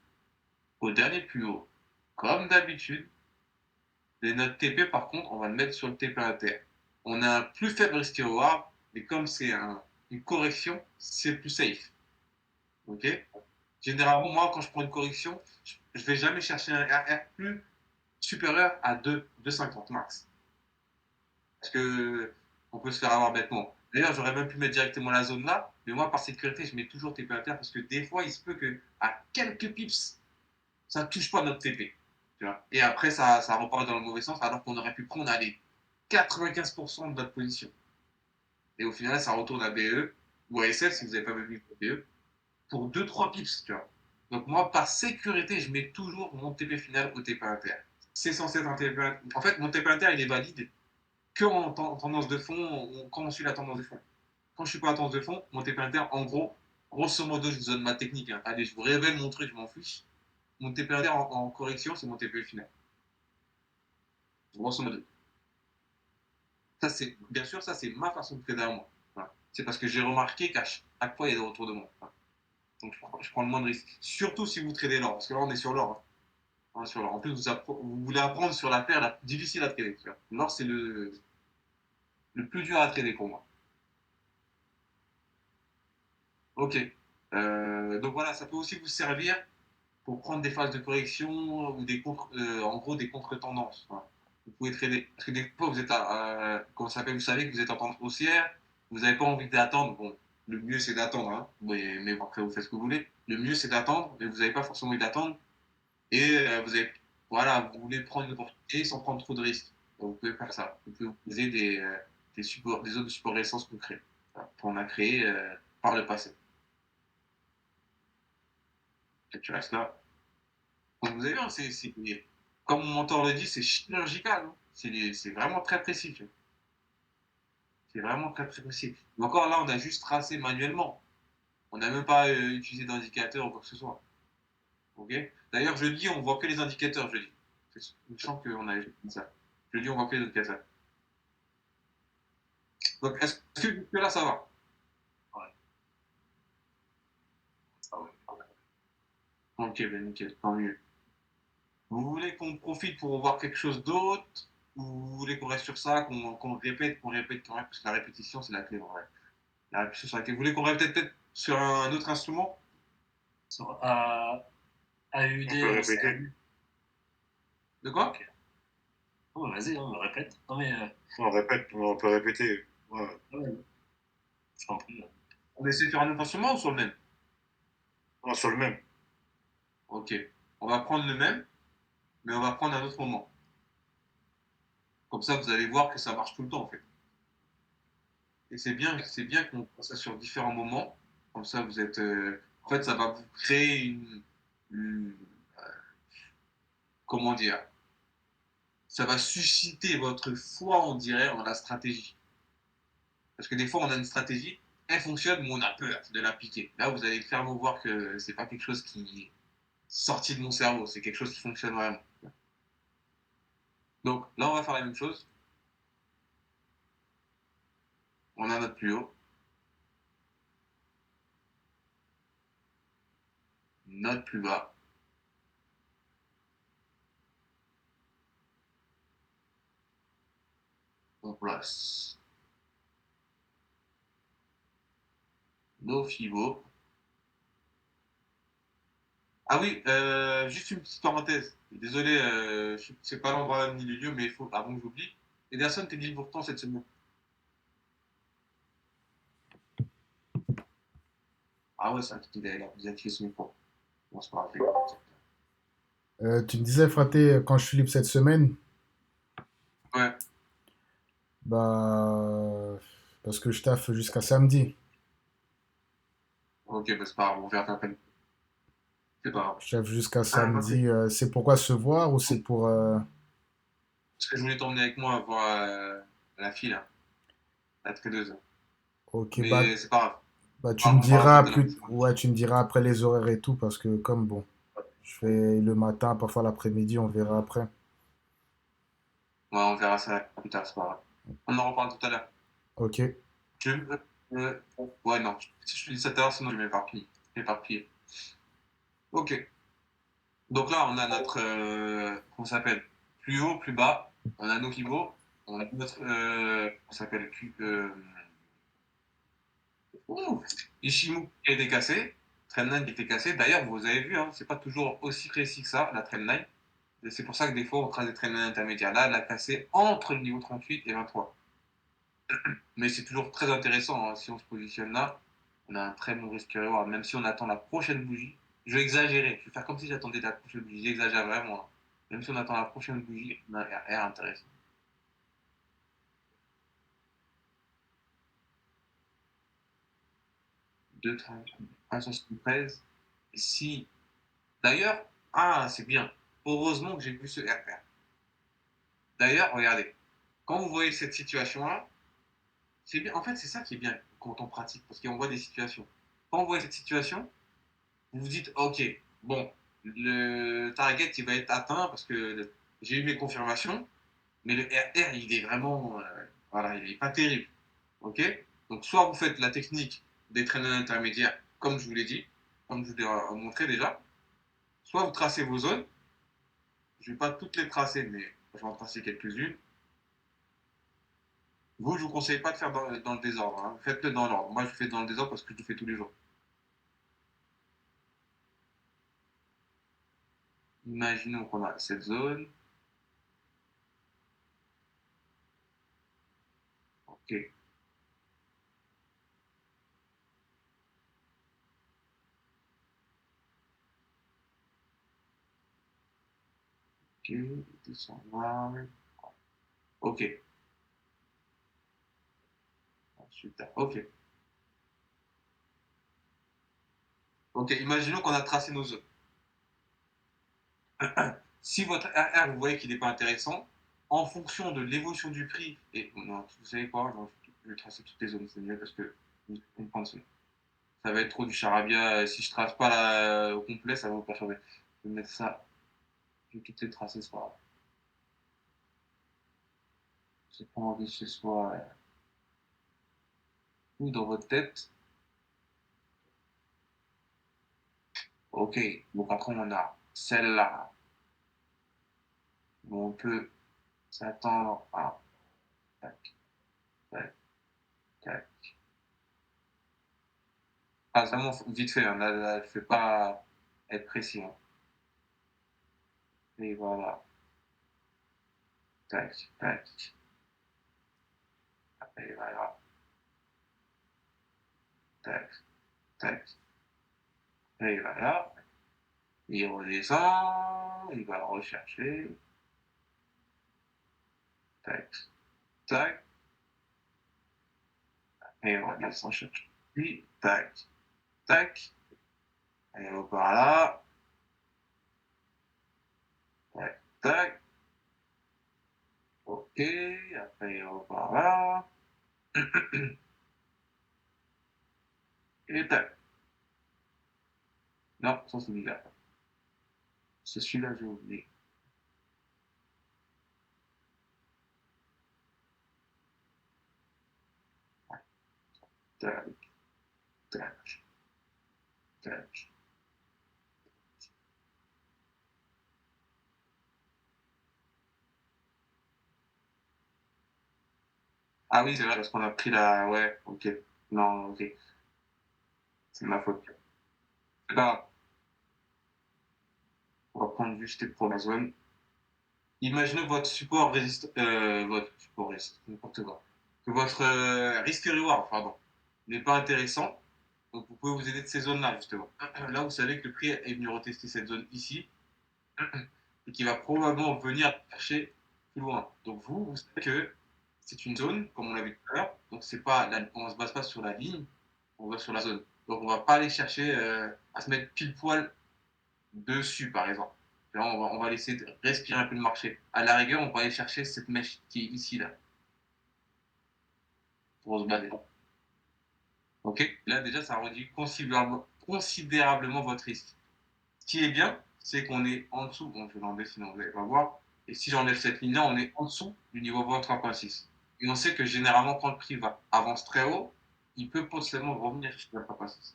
au dernier plus haut, comme d'habitude. Et notre TP, par contre, on va le mettre sur le TP inter. On a un plus faible risque reward, mais comme c'est une correction, c'est plus safe. Ok. Généralement, moi, quand je prends une correction, je ne vais jamais chercher un RR plus supérieur à 2,50 max. Parce que on peut se faire avoir bêtement. D'ailleurs, j'aurais même pu mettre directement la zone là, mais moi, par sécurité, je mets toujours TP inter parce que des fois, il se peut que à quelques pips, ça ne touche pas notre TP. Tu vois. Et après, ça repart dans le mauvais sens, alors qu'on aurait pu prendre allez, 95% de notre position. Et au final, ça retourne à BE ou à SF si vous n'avez pas même vu BE pour 2-3 pips. Tu vois. Donc, moi, par sécurité, je mets toujours mon TP final au TP inter. C'est censé être un TP inter. En fait, mon TP inter, il est valide qu'en tendance de fond, quand on suit la tendance de fond. Quand je suis pas en tendance de fond, mon TP inter, en gros, grosso modo, je vous donne ma technique, hein. Allez, je vous révèle mon truc, je m'en fiche. mon TP inter en correction, c'est mon TP final. Grosso modo. Ça, c'est, bien sûr, ça, c'est ma façon de trader à moi. Voilà. C'est parce que j'ai remarqué qu'à chaque fois, il y a des retours de moi. Voilà. Donc, je prends le moins de risques. Surtout si vous tradez l'or, parce que là, on est sur l'or. Hein. On est sur l'or. En plus, vous voulez apprendre sur la paire la plus difficile à trader. L'or, c'est le plus dur à trader pour moi. Ok. Donc voilà, ça peut aussi vous servir pour prendre des phases de correction ou en gros des contre-tendances. Voilà. Vous pouvez trader. Parce que des fois, vous êtes comment ça s'appelle, vous savez que vous êtes en tendance haussière, vous n'avez pas envie d'attendre. Bon, le mieux c'est d'attendre, hein. Mais bon, après vous faites ce que vous voulez. Le mieux c'est d'attendre, mais vous n'avez pas forcément envie d'attendre. Et voilà, vous voulez prendre une opportunité sans prendre trop de risques. Donc, vous pouvez faire ça. Vous pouvez vous poser des supports, des zones de support résistance concrets. Voilà, qu'on a créé par le passé. Et tu restes là. Donc, vous avez vu, hein, comme mon mentor le dit, c'est chirurgical. Hein. C'est vraiment très précis. Tu vois. C'est vraiment très, très précis. Mais encore là, on a juste tracé manuellement. On n'a même pas utilisé d'indicateur ou quoi que ce soit. Okay. D'ailleurs, jeudi, on voit que les indicateurs, jeudi. C'est méchant qu'on a fait ça. Jeudi, on voit que les indicateurs. Donc, est-ce que là, ça va? Ouais. Ça, ouais. Ok, ben nickel, tant mieux. Vous voulez qu'on profite pour voir quelque chose d'autre? Ou vous voulez qu'on reste sur ça, qu'on répète, qu'on répète, parce que la répétition, c'est la clé, en vrai. La répétition, c'est la clé. Vous voulez qu'on répète peut-être sur un autre instrument? Sur On AUD, peut répéter. De quoi? Ok. Oh, vas-y, on me répète. Non, mais. On répète, on peut répéter. Ouais. Ouais. Je t'en prie. On essaie de faire un autre instrument ou sur le même? Ah, sur le même. Ok. On va prendre le même, mais on va prendre un autre moment. Comme ça, vous allez voir que ça marche tout le temps, en fait. Et c'est bien qu'on fasse ça sur différents moments. Comme ça, vous êtes. En fait, ça va vous créer comment dire? Ça va susciter votre foi, on dirait, en la stratégie. Parce que des fois, on a une stratégie, elle fonctionne, mais on a peur de l'appliquer. Là, vous allez clairement voir que c'est pas quelque chose qui est sorti de mon cerveau, c'est quelque chose qui fonctionne vraiment. Donc là, on va faire la même chose. On a notre plus haut, notre plus bas. On place nos fibos. Ah oui, juste une petite parenthèse. Désolé, c'est pas l'endroit ni le lieu, mais il faut, avant que j'oublie. Ederson t'es dit pourtant cette semaine. Ah ouais, c'est vrai qu'il a désactivé son micro. Bon, c'est pas grave. Tu me disais, Fraté, quand je suis libre cette semaine, Ouais, bah, parce que je taffe jusqu'à samedi. ok, bah c'est pas grave, on verra après. C'est pas grave. Je taffe jusqu'à Ah, ok. samedi. C'est pourquoi se voir ou c'est pour. Parce que je voulais t'emmener avec moi voir la fille, là, la tradeuse. Ok, Mais c'est pas grave. bah, tu Ah, me on parlera diras tout à l'heure. ouais, tu me diras après les horaires et tout, parce que comme bon, je fais le matin, parfois l'après-midi, on verra après. Ouais, on verra ça plus tard, c'est pas grave. On en reparle tout à l'heure. Ok, Je, ouais, non. Si je te dis ça tout à l'heure, sinon je vais m'éparpiller. M'éparpiller. Ok. Donc là, on a notre, comment ça s'appelle? Plus haut, plus bas. On a nos pivots. On a notre, comment ça s'appelle? Ishimu qui a été cassé. Trendline qui a été cassé. D'ailleurs, vous avez vu, hein, c'est pas toujours aussi précis que ça, la trendline. Et c'est pour ça que des fois, on trace des trendlines intermédiaires. Là, elle a cassé entre le niveau 38 et 23. Mais c'est toujours très intéressant, hein, si on se positionne là. On a un très bon risque reward, même si on attend la prochaine bougie. Je vais exagérer, je vais faire comme si j'attendais la prochaine bougie. J'exagère vraiment. Hein. Même si on attend la prochaine bougie, on a un intéressant. Deux 30, 1,73. Si. D'ailleurs, ah, c'est bien. Heureusement que j'ai vu ce RR. D'ailleurs, regardez. Quand vous voyez cette situation-là, c'est bien. En fait, c'est ça qui est bien quand on pratique, parce qu'on voit des situations. Quand vous voyez cette situation, vous vous dites, ok, bon, le target il va être atteint parce que j'ai eu mes confirmations, mais le RR il est vraiment, voilà, il est pas terrible. Ok. Donc soit vous faites la technique des traînées intermédiaires, comme je vous l'ai dit, comme je vous l'ai montré déjà, soit vous tracez vos zones. Je ne vais pas toutes les tracer, mais je vais en tracer quelques-unes. Vous, je ne vous conseille pas de faire dans le désordre. Hein. Faites-le dans l'ordre. Moi, je fais dans le désordre parce que je le fais tous les jours. Imaginons qu'on a cette zone. Ok. Ok. Descend là. Ok. Super. Ok. Ok. Imaginons qu'on a tracé nos zones. Si votre RR, vous voyez qu'il n'est pas intéressant, en fonction de l'évolution du prix, et non, vous savez quoi, je vais tracer toutes les zones, c'est mieux parce que vous comprenez ça va être trop du charabia. Si je trace pas au complet, ça va vous perturber. Je vais mettre ça, je vais toutes les tracer, c'est pas grave. J'ai pas envie que ce soit tout dans votre tête. Ok, donc après on a celle-là. On peut s'attendre à tac, tac, tac. Ah, vraiment vite fait, hein. Là, je ne vais pas être précis. Hein. Et voilà, tac, tac. Et voilà, tac, tac. Et voilà. Il redescend, il va rechercher. Tac, tac. Et on redescend chercher. Puis, tac, tac. Et on part là. Tac, tac. Ok. Après, on part là. Et tac. Non, ça c'est celui-là. C'est celui-là que j'ai oublié. Tac, tac, tac. Ah oui, c'est vrai, parce qu'on a pris la. Ouais, ok. Non, ok. C'est ma faute. C'est pas grave. On va prendre juste les premières zones. Imaginez que votre support résiste. Votre support résiste, n'importe quoi. Que votre risque-reward, pardon, n'est pas intéressant. Donc vous pouvez vous aider de ces zones-là, justement. Là, vous savez que le prix est venu retester cette zone ici et qui va probablement venir chercher plus loin. Donc vous savez que c'est une zone, comme on l'a vu tout à l'heure. Donc c'est pas on ne se base pas sur la ligne, on va sur la zone. Donc on ne va pas aller chercher à se mettre pile poil dessus, par exemple. Là, on va laisser respirer un peu le marché. À la rigueur, on va aller chercher cette mèche qui est ici, là, pour se baser. Ok. Là, déjà, ça réduit considérablement votre risque. Ce qui est bien, c'est qu'on est en dessous. Bon, je vais l'enlever sinon vous n'allez pas voir. Et si j'enlève cette ligne-là, on est en dessous du niveau vente 3.6. Et on sait que généralement, quand le prix avance très haut, il peut potentiellement revenir jusqu'à 3.6.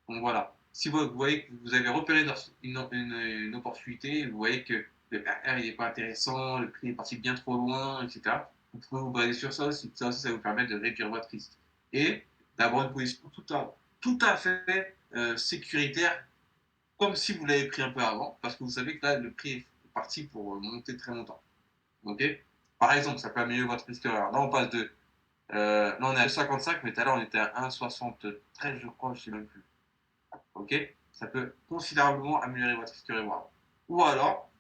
Donc voilà. Si vous voyez que vous avez repéré une opportunité, vous voyez que le RR n'est pas intéressant, le prix est parti bien trop loin, etc. Vous pouvez vous baser sur ça aussi. Ça aussi, ça vous permet de réduire votre risque. Et d'avoir une position tout à fait sécuritaire, comme si vous l'avez pris un peu avant, parce que vous savez que là, le prix est parti pour monter très longtemps. Ok. Par exemple, ça peut améliorer votre risque. Là, on passe de. Là, on est à 55, mais tout à l'heure, on était à 1,73, je crois, je ne sais même plus. Ok. Ça peut considérablement améliorer votre risque reward. Ou alors,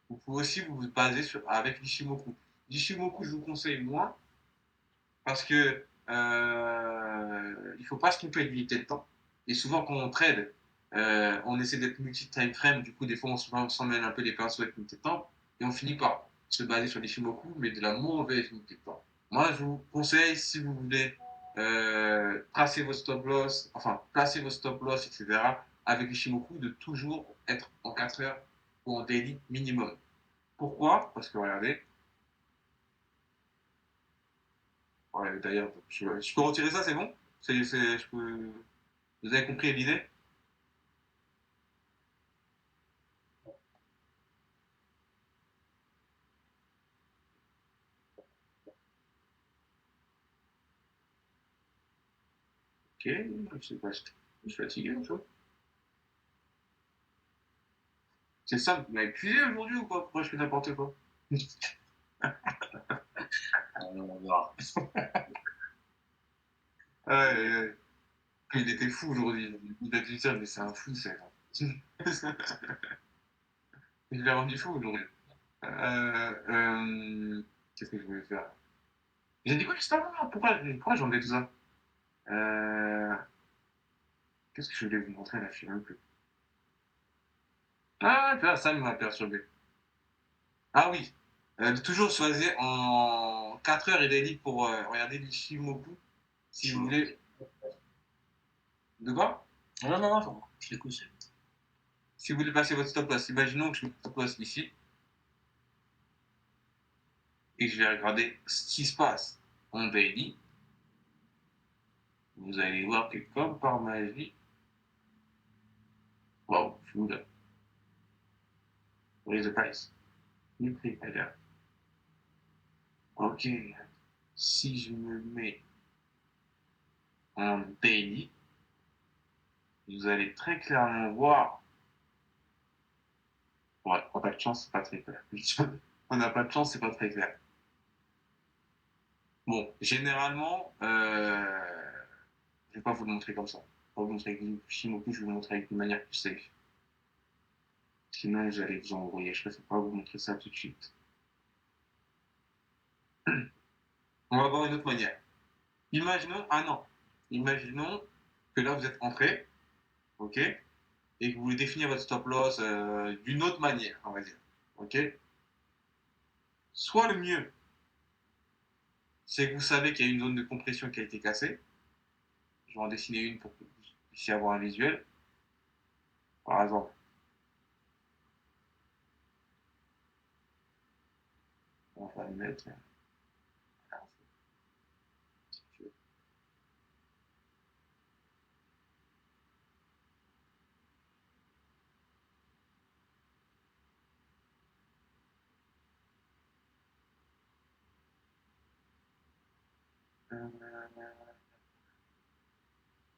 vous pouvez aussi vous baser avec l'Ishimoku. L'Ishimoku, je vous conseille moins parce que il ne faut pas se tromper de l'unité de temps. Et souvent, quand on trade, on essaie d'être multi-time frame. Du coup, des fois, on s'en mêle un peu les pinceaux avec l'unité de temps. Et on finit par se baser sur l'Ishimoku, mais de la mauvaise unité de temps. Moi, je vous conseille, si vous voulez tracer vos stop loss, enfin, placer vos stop loss, etc., avec Ishimoku de toujours être en 4 heures ou en daily minimum. Pourquoi? Parce que regardez, ouais, d'ailleurs, je peux retirer ça, c'est bon? Je peux... Vous avez compris l'idée? Ok, je sais pas, je suis fatigué ou quoi? C'est ça, vous m'avez épuisé aujourd'hui ou quoi? Pourquoi je fais n'importe quoi? On verra. Ouais. Il était fou aujourd'hui. Il a dû dire, mais c'est un fou, c'est. Il l'a rendu fou aujourd'hui. Qu'est-ce que je voulais faire? J'ai dit quoi juste avant? Pourquoi j'en ai tout ça? Euh, Qu'est-ce que je voulais vous montrer là? Je sais même plus. Ah, tu vois, ça m'a perturbé. Ah oui. Toujours choisir en 4 heures, il est dit pour regarder l'Ishimoku. Si vous voulez. De quoi? Non, je t'écoute. Si vous voulez passer votre stop loss, imaginons que je mets mon stop loss ici et que je vais regarder ce qui se passe en daily. Vous allez voir que comme par magie, waouh, je vous là. Raise the price. Le prix, regarde. Ok, si je me mets en daily, vous allez très clairement voir. Ouais, on n'a pas de chance, c'est pas très clair. On n'a pas de chance, c'est pas très clair. Bon, généralement, je vais pas vous le montrer comme ça. Je vais pas vous montrer avec Shimoku, je vais vous le montrer avec une manière plus safe. Sinon, vous allez vous envoyer. Je préfère pas vous montrer ça tout de suite. On va voir une autre manière. Imaginons, ah non, imaginons que là vous êtes entré, ok, et que vous voulez définir votre stop loss d'une autre manière, on va dire, ok. Soit le mieux, c'est que vous savez qu'il y a une zone de compression qui a été cassée. Je vais en dessiner une pour que vous puissiez avoir un visuel. Par exemple, on va le mettre.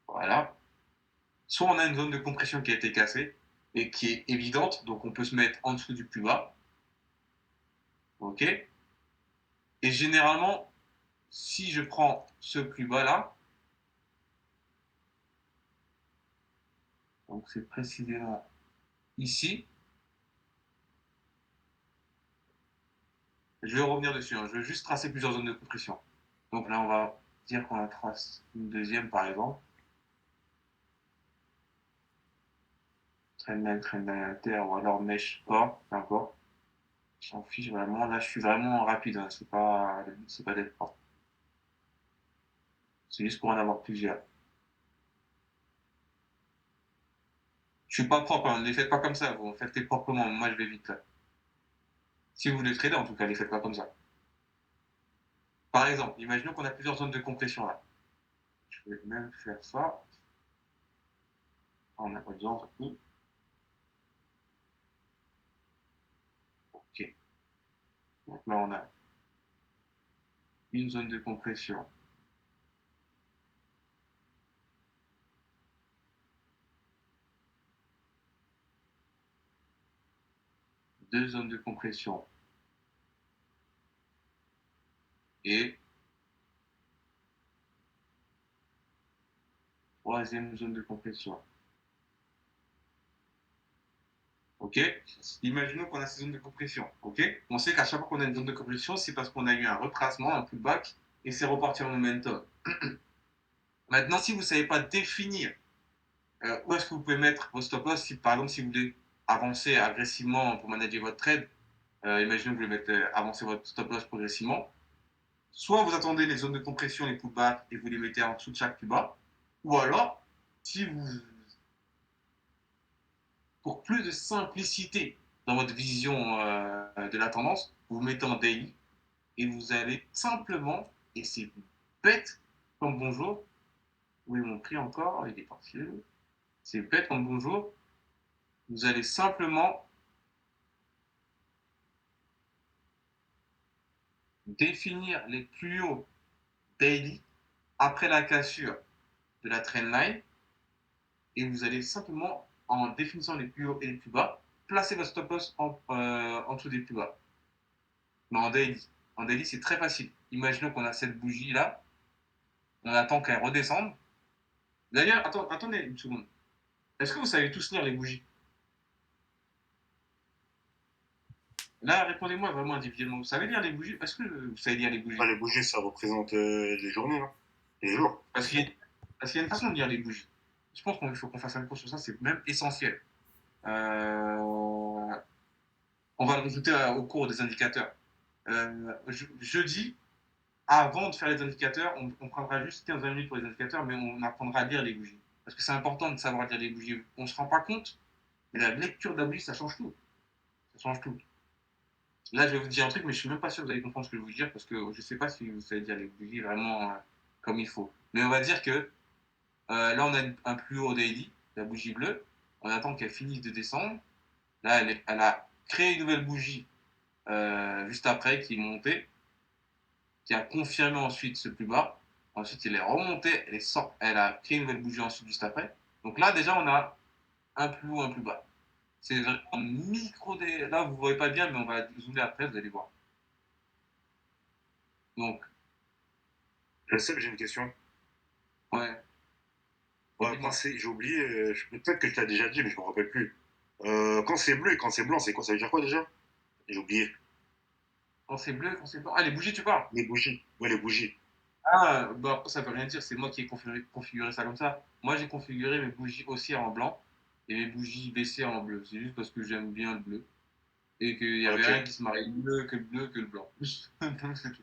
Voilà. Soit on a une zone de compression qui a été cassée et qui est évidente, donc on peut se mettre en dessous du plus bas, ok. Et généralement, si je prends ce plus bas là, donc c'est précisément ici, je vais revenir dessus, hein. Je vais juste tracer plusieurs zones de compression. Donc là, on va dire qu'on la trace une deuxième par exemple. Trendline inter ou alors mesh pas, peu importe. Je s'en fiche vraiment. Là, je suis vraiment rapide, hein. C'est pas d'être fort. C'est juste pour en avoir plusieurs. Je suis pas propre, hein. Ne les faites pas comme ça. Vous faites les proprement. Moi, je vais vite là. Si vous voulez trader, en tout cas, ne les faites pas comme ça. Par exemple, imaginons qu'on a plusieurs zones de compression là. Je vais même faire ça. On n'a pas besoin de tout. Ok. Donc là, on a une zone de compression. Deux zones de compression. Et troisième zone de compression. Ok. Imaginons qu'on a ces zones de compression. Ok. On sait qu'à chaque fois qu'on a une zone de compression, c'est parce qu'on a eu un retracement, un pullback, et c'est reparti en momentum. Maintenant, si vous ne savez pas définir où est-ce que vous pouvez mettre vos stop loss, si par exemple si vous voulez avancer agressivement pour manager votre trade, imaginons que vous voulez avancer votre stop loss progressivement, soit vous attendez les zones de compression, les pullbacks, et vous les mettez en dessous de chaque plus bas, ou alors, si vous pour plus de simplicité dans votre vision de la tendance, vous mettez en daily et vous allez simplement, et c'est bête comme bonjour, où est mon prix encore, il est parti, c'est bête comme bonjour, vous allez simplement définir les plus hauts daily après la cassure de la trendline et vous allez simplement, en définissant les plus hauts et les plus bas, placer votre stop loss en dessous des plus bas. Mais en daily. En daily, c'est très facile. Imaginons qu'on a cette bougie là, on attend qu'elle redescende. D'ailleurs, attendez une seconde. Est-ce que vous savez tous lire les bougies? Là, répondez-moi vraiment individuellement. Vous savez lire les bougies? Est-ce que vous savez lire les bougies? Ah, les bougies, ça représente les journées, non? Les jours. Parce qu'il y a une façon de lire les bougies. Je pense qu'il faut qu'on fasse un cours sur ça, c'est même essentiel. On va le rajouter au cours des indicateurs. Jeudi, avant de faire les indicateurs, on prendra juste 15-20 minutes pour les indicateurs, mais on apprendra à lire les bougies. Parce que c'est important de savoir lire les bougies. On ne se rend pas compte, mais la lecture de la bougie, ça change tout. Ça change tout. Là, je vais vous dire un truc, mais je ne suis même pas sûr que vous allez comprendre ce que je vais vous dire, parce que je ne sais pas si vous savez lire les bougies vraiment comme il faut. Mais on va dire que là, on a un plus haut daily, la bougie bleue. On attend qu'elle finisse de descendre. Là, elle a créé une nouvelle bougie juste après, qui est montée, qui a confirmé ensuite ce plus bas. Ensuite, elle est remontée, elle a créé une nouvelle bougie ensuite juste après. Donc là, déjà, on a un plus haut, un plus bas. C'est un micro des. Là, vous ne voyez pas bien, mais on va zoomer après, vous allez voir. Donc, Je sais, j'ai une question. ouais. Ouais, j'ai oublié, peut-être que tu l'as déjà dit, mais je ne me rappelle plus. Quand c'est bleu et quand c'est blanc, c'est quoi? Ça veut dire quoi déjà? J'ai oublié. Quand c'est bleu, quand c'est blanc. Ah, les bougies, tu parles? Les bougies. Ouais, les bougies. Ah, bah après, ça veut rien dire, c'est moi qui ai configuré ça comme ça. Moi, j'ai configuré mes bougies haussières en blanc et mes bougies baissières en bleu. C'est juste parce que j'aime bien le bleu et qu'il n'y avait Ok. rien qui se marie bleu que le blanc. Donc, c'est tout.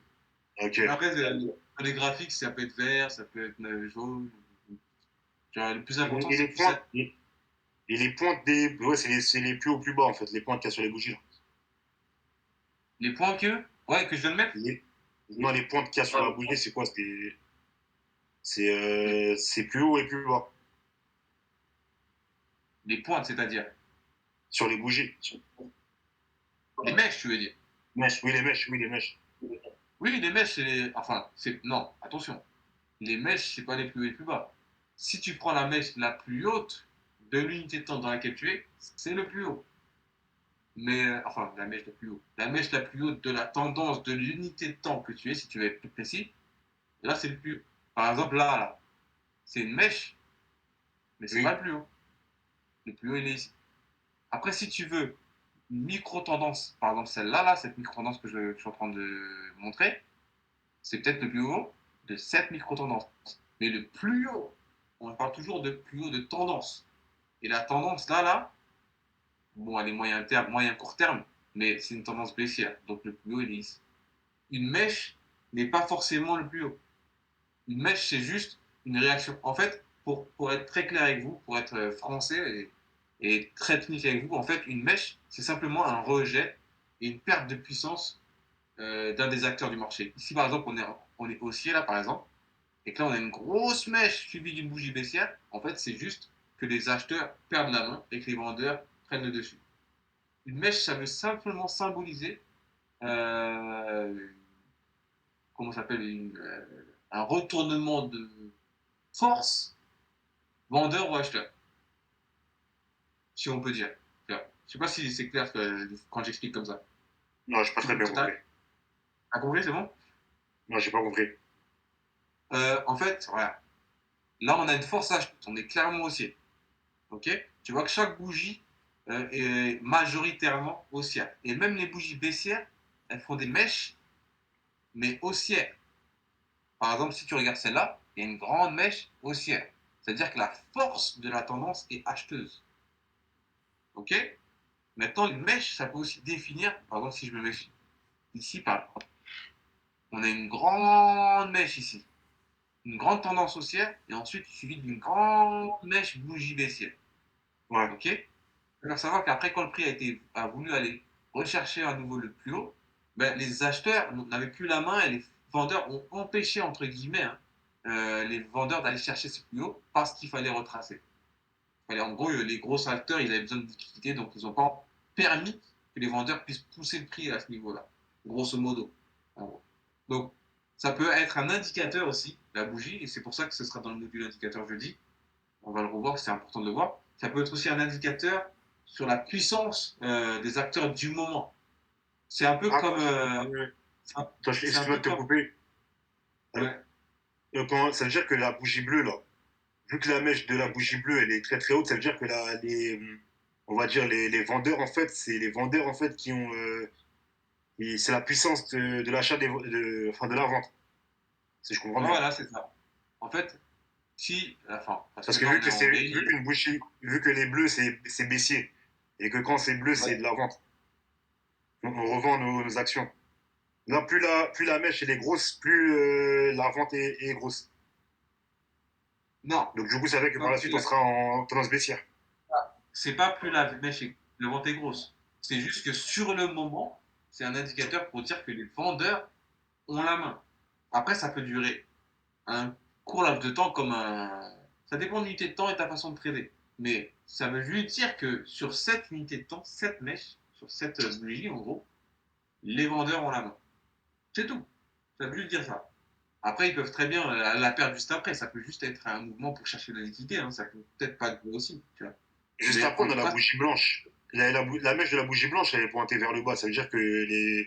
Ok. Après, dans les graphiques, ça peut être vert, ça peut être jaune. Genre, le plus important, Et c'est les que pointes, et les pointes des. Ouais, c'est les plus hauts, plus bas, en fait, les pointes qu'il y a sur les bougies. Là. les points que je viens de mettre, Les- Non, les pointes qu'il y a sur la bougie, c'est quoi? C'est plus haut et plus bas. les pointes, c'est-à-dire Sur les bougies. les mèches, tu veux dire. Mèches. Oui, les mèches. Oui, les mèches. Oui, les mèches, enfin, non, attention. Les mèches, c'est pas les plus hauts et les plus bas. Si tu prends la mèche la plus haute de l'unité de temps dans laquelle tu es, c'est le plus haut. Mais, enfin, la mèche la plus haute. La mèche la plus haute de la tendance de l'unité de temps que tu es, si tu veux être plus précis, là, c'est le plus haut. Par exemple, là, c'est une mèche, mais c'est Oui. pas le plus haut. Le plus haut, il est ici. Après, si tu veux une micro-tendance, par exemple celle-là, cette micro-tendance que je suis en train de montrer, c'est peut-être le plus haut de cette micro-tendance. Mais le plus haut, on parle toujours de plus haut de tendance. Et la tendance là, bon, elle est moyen court terme, mais c'est une tendance baissière. Donc le plus haut, il est ici. Une mèche n'est pas forcément le plus haut. Une mèche, c'est juste une réaction. En fait, pour être très clair avec vous, pour être français et très technique avec vous, en fait, une mèche, c'est simplement un rejet et une perte de puissance d'un des acteurs du marché. Ici, par exemple, on est haussier, là, par exemple, et que là, on a une grosse mèche suivie d'une bougie baissière. En fait, c'est juste que les acheteurs perdent la main et que les vendeurs prennent le dessus. Une mèche, ça veut simplement symboliser, euh, comment ça s'appelle, un retournement de force, vendeur ou acheteur, si on peut dire. Je ne sais pas si c'est clair quand j'explique comme ça. Non, j'ai pas très bien compris. T'as compris, c'est bon? Non, j'ai pas compris. En fait, voilà. Là, on a une force acheteuse, on est clairement haussier. Ok? Tu vois que chaque bougie est majoritairement haussière. Et même les bougies baissières, elles font des mèches, mais haussières. Par exemple, si tu regardes celle-là, il y a une grande mèche haussière. C'est-à-dire que la force de la tendance est acheteuse. Ok? Maintenant, une mèche, ça peut aussi définir, par exemple, si je me mets ici, par exemple, on a une grande mèche ici, une grande tendance haussière, et ensuite suivie d'une grande mèche bougie baissière. Ouais. Ok? Il faut savoir qu'après, quand le prix a voulu aller rechercher à nouveau le plus haut, ben, les acheteurs n'avaient plus la main et les vendeurs ont empêché, entre guillemets, hein, les vendeurs d'aller chercher ce plus haut parce qu'il fallait retracer. En gros, les gros acteurs, ils avaient besoin de liquidité, donc ils n'ont pas permis que les vendeurs puissent pousser le prix à ce niveau-là, grosso modo. En gros. Donc, ça peut être un indicateur aussi, la bougie, et c'est pour ça que ce sera dans le module indicateur jeudi. On va le revoir, c'est important de le voir. Ça peut être aussi un indicateur sur la puissance des acteurs du moment. C'est un peu Ah, comme. attends, C'est un excuse-moi peu de te comme. couper. Ouais. Ça veut dire que la bougie bleue, là, vu que la mèche de la bougie bleue, elle est très très haute, ça veut dire que on va dire les vendeurs, en fait, c'est les vendeurs, en fait, qui ont, c'est la puissance de l'achat, enfin, de la vente, si je comprends bien. Voilà, c'est ça. En fait, si. Enfin, parce Parce que que là, on est en vu daily. qu'une bougie, vu que les bleus, c'est baissier, et que quand c'est bleu, c'est Ouais. de la vente, on revend nos actions. Là, plus la mèche elle est grosse, plus la vente est grosse. Non, Donc, du coup, ça fait que par non, la suite, on sera en tendance baissière. c'est pas plus la mèche, le vente est grosse. C'est juste que sur le moment, c'est un indicateur pour dire que les vendeurs ont la main. Après, ça peut durer un court laps de temps comme un. Ça dépend de l'unité de temps et de ta façon de trader. Mais ça veut juste dire que sur cette unité de temps, cette mèche, sur cette bougie, en gros, les vendeurs ont la main. C'est tout. Ça veut juste dire ça. Après, ils peuvent très bien la perdre juste après. Ça peut juste être un mouvement pour chercher la liquidité. Hein. Ça peut peut-être pas durer aussi. Tu vois. Juste Mais après, en on a la vrai, bougie blanche. La mèche de la bougie blanche, elle est pointée vers le bas. Ça veut dire que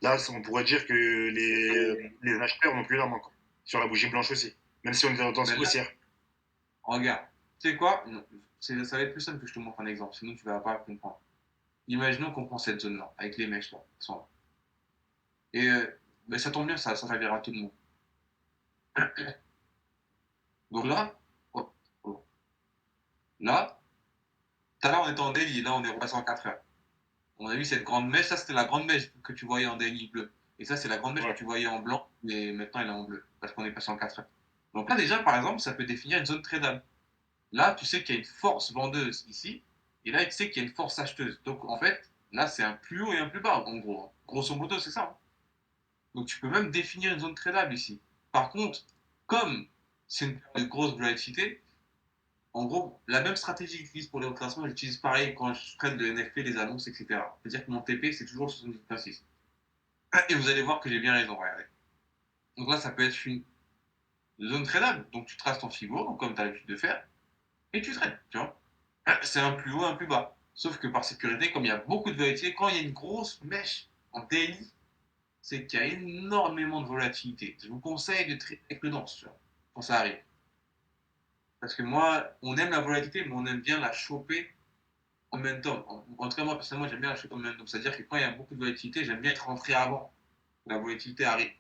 là, on pourrait dire que les acheteurs n'ont plus la main, quoi. Sur la bougie blanche aussi. Même si on est dans tendance mais là, haussière. regarde. Tu sais quoi? Non, ça va être plus simple que je te montre un exemple. Sinon, tu ne vas pas comprendre. Imaginons qu'on prend cette zone-là, avec les mèches là, qui sont là. Et ben, ça tombe bien, ça servira à tout le monde. Donc là, oh, oh, là, tout à l'heure on était en daily, là on est repassé en 4 heures. On a vu cette grande mèche, ça c'était la grande mèche que tu voyais en daily bleu. Et ça c'est la grande mèche que Ouais. tu voyais en blanc, mais maintenant elle est en bleu, parce qu'on est passé en 4 heures. Donc là déjà, par exemple, ça peut définir une zone tradable. Là, tu sais qu'il y a une force vendeuse ici, et là tu sais qu'il y a une force acheteuse. Donc en fait, là c'est un plus haut et un plus bas, en gros. Hein. Grosso modo, c'est ça. Hein. Donc tu peux même définir une zone tradable ici. Par contre, comme c'est une période de grosse volatilité, en gros, la même stratégie que j'utilise pour les reclassements, j'utilise pareil quand je traite le NFP, les annonces, etc. C'est-à-dire que mon TP, c'est toujours 78,6. Et vous allez voir que j'ai bien raison, regardez. Donc là, ça peut être une zone tradable. Donc tu traces ton FIBO, donc comme tu as l'habitude de faire, et tu trades, tu vois. C'est un plus haut, un plus bas. Sauf que par sécurité, comme il y a beaucoup de volatilité, quand il y a une grosse mèche en daily, c'est qu'il y a énormément de volatilité. Je vous conseille de traiter avec le dense, tu vois, quand ça arrive. Parce que moi, on aime la volatilité, mais on aime bien la choper en momentum. En tout cas, moi, personnellement, j'aime bien la choper en momentum. C'est-à-dire que quand il y a beaucoup de volatilité, j'aime bien être rentré avant que la volatilité arrive.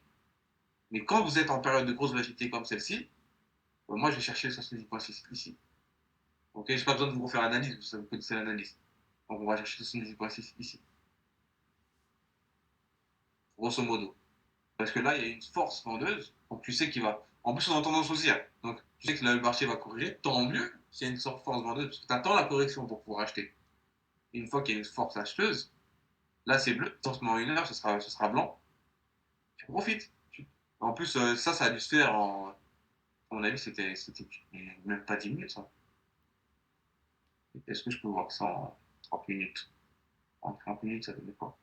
Mais quand vous êtes en période de grosse volatilité comme celle-ci, moi, je vais chercher le 70,6 ici. Ok, je n'ai pas besoin de vous refaire l'analyse, vous connaissez l'analyse. Donc, on va chercher le 70,6 ici, grosso modo. Parce que là, il y a une force vendeuse, donc tu sais qu'il va. En plus, on a tendance haussière. Donc, tu sais que là, le marché va corriger, tant mieux s'il y a une force vendeuse, parce que tu attends la correction pour pouvoir acheter. Et une fois qu'il y a une force acheteuse, là, c'est bleu, forcément une heure, ce sera blanc. Tu profites. En plus, ça a dû se faire en. À mon avis, c'était même pas 10 minutes, ça. Est-ce que je peux voir ça en 30 minutes? En 30 minutes, ça donnait quoi?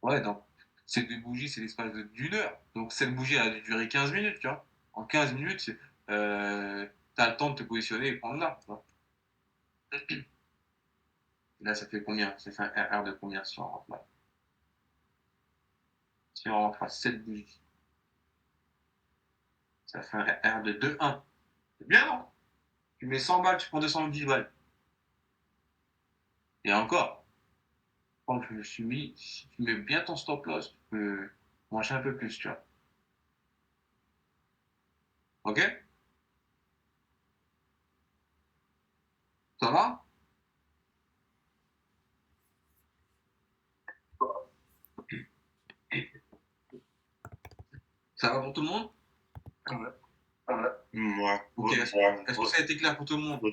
Ouais, donc, ces deux bougies, c'est l'espace d'une heure. Donc, cette bougie, elle a dû durer 15 minutes, tu vois. En 15 minutes, t'as le temps de te positionner et prendre là, tu vois. Là, ça fait combien? Ça fait un R de combien si on rentre là? Si on rentre à 7 bougies, ça fait un R de 2,1. C'est bien, non? Tu mets 100 balles, tu prends 210 balles. Et encore, quand je me suis mis, si tu mets bien ton stop loss, tu peux manger un peu plus, tu vois. Ok? Ça va? Ça va pour tout le monde? Ouais. Ouais. Ok, Ouais. est-ce que ça a été clair pour tout le monde? Ouais.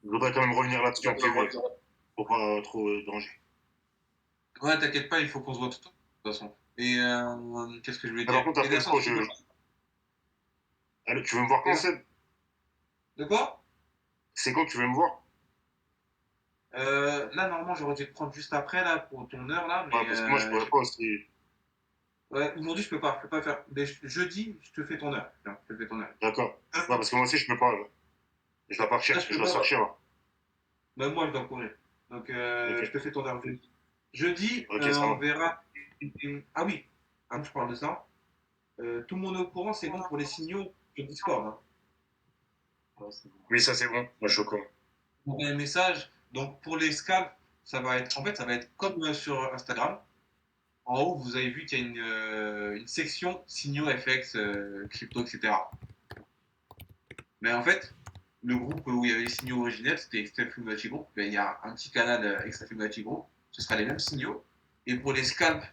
Je voudrais quand même revenir là-dessus en privé, pour pas trop danger. Ouais, t'inquiète pas, il faut qu'on se voit tout de toute façon. Et qu'est-ce que je voulais Ah, par dire? contre, Et après, Dassault, Allô, tu veux me voir quand, Seb? de quoi? C'est quand que tu veux me voir? Là, normalement, j'aurais dû te prendre juste après, là, pour ton heure, là, Ouais, mais parce que moi, je pourrais pas aussi. ouais, aujourd'hui, je peux pas faire. Mais jeudi, je te fais ton heure. Tiens, je te fais ton heure. D'accord. Ouais, parce que moi aussi, je peux pas, là. Je dois partir, Là, je je peux dois pas. sortir, là. Même moi, je dois courir. Donc, Ok, je te fais ton heure jeudi. Jeudi, ok, ça on va. verra. Ah oui, ah, je parle de ça. Tout le monde est au courant, c'est bon pour les signaux sur Discord, hein. Ouais, c'est bon. Oui, ça, c'est bon. Moi, je suis au courant. Vous envoyez un message. Donc, pour les scalps, ça va être, en fait, ça va être comme sur Instagram. En haut, vous avez vu qu'il y a une section signaux FX, crypto, etc. Mais en fait, le groupe où il y avait les signaux originels, c'était Extreme Fibonacci Group. Ben, il y a un petit canal Extreme Fibonacci Group. Ce sera les mêmes signaux. Et pour les scalps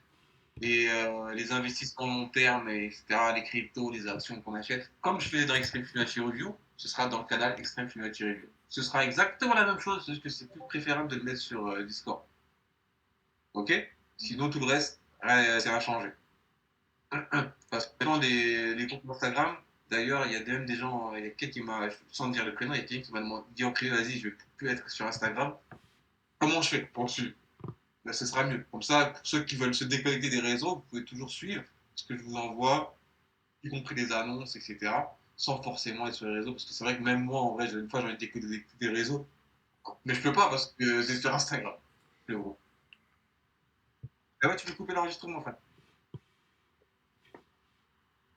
et les investissements long terme, etc., les cryptos, les actions qu'on achète, comme je faisais dans Extreme Fibonacci Review, ce sera dans le canal Extreme Fibonacci Review. Ce sera exactement la même chose, juste que c'est plus préférable de le mettre sur Discord. Ok? Sinon, tout le reste, ça va changer. Parce que maintenant, les comptes Instagram, d'ailleurs, il y a même des gens, il y a quelqu'un qui m'a, sans dire le prénom, il y a quelqu'un qui m'a dit en privé, vas-y, je vais plus être sur Instagram. Comment je fais pour le suivre? Ben, ce sera mieux. Comme ça, pour ceux qui veulent se déconnecter des réseaux, vous pouvez toujours suivre ce que je vous envoie, y compris les annonces, etc., sans forcément être sur les réseaux. Parce que c'est vrai que même moi, en vrai, une fois, j'ai envie d'écouter des réseaux, mais je peux pas parce que c'est sur Instagram. C'est gros. Ah ouais, tu peux couper l'enregistrement, en fait.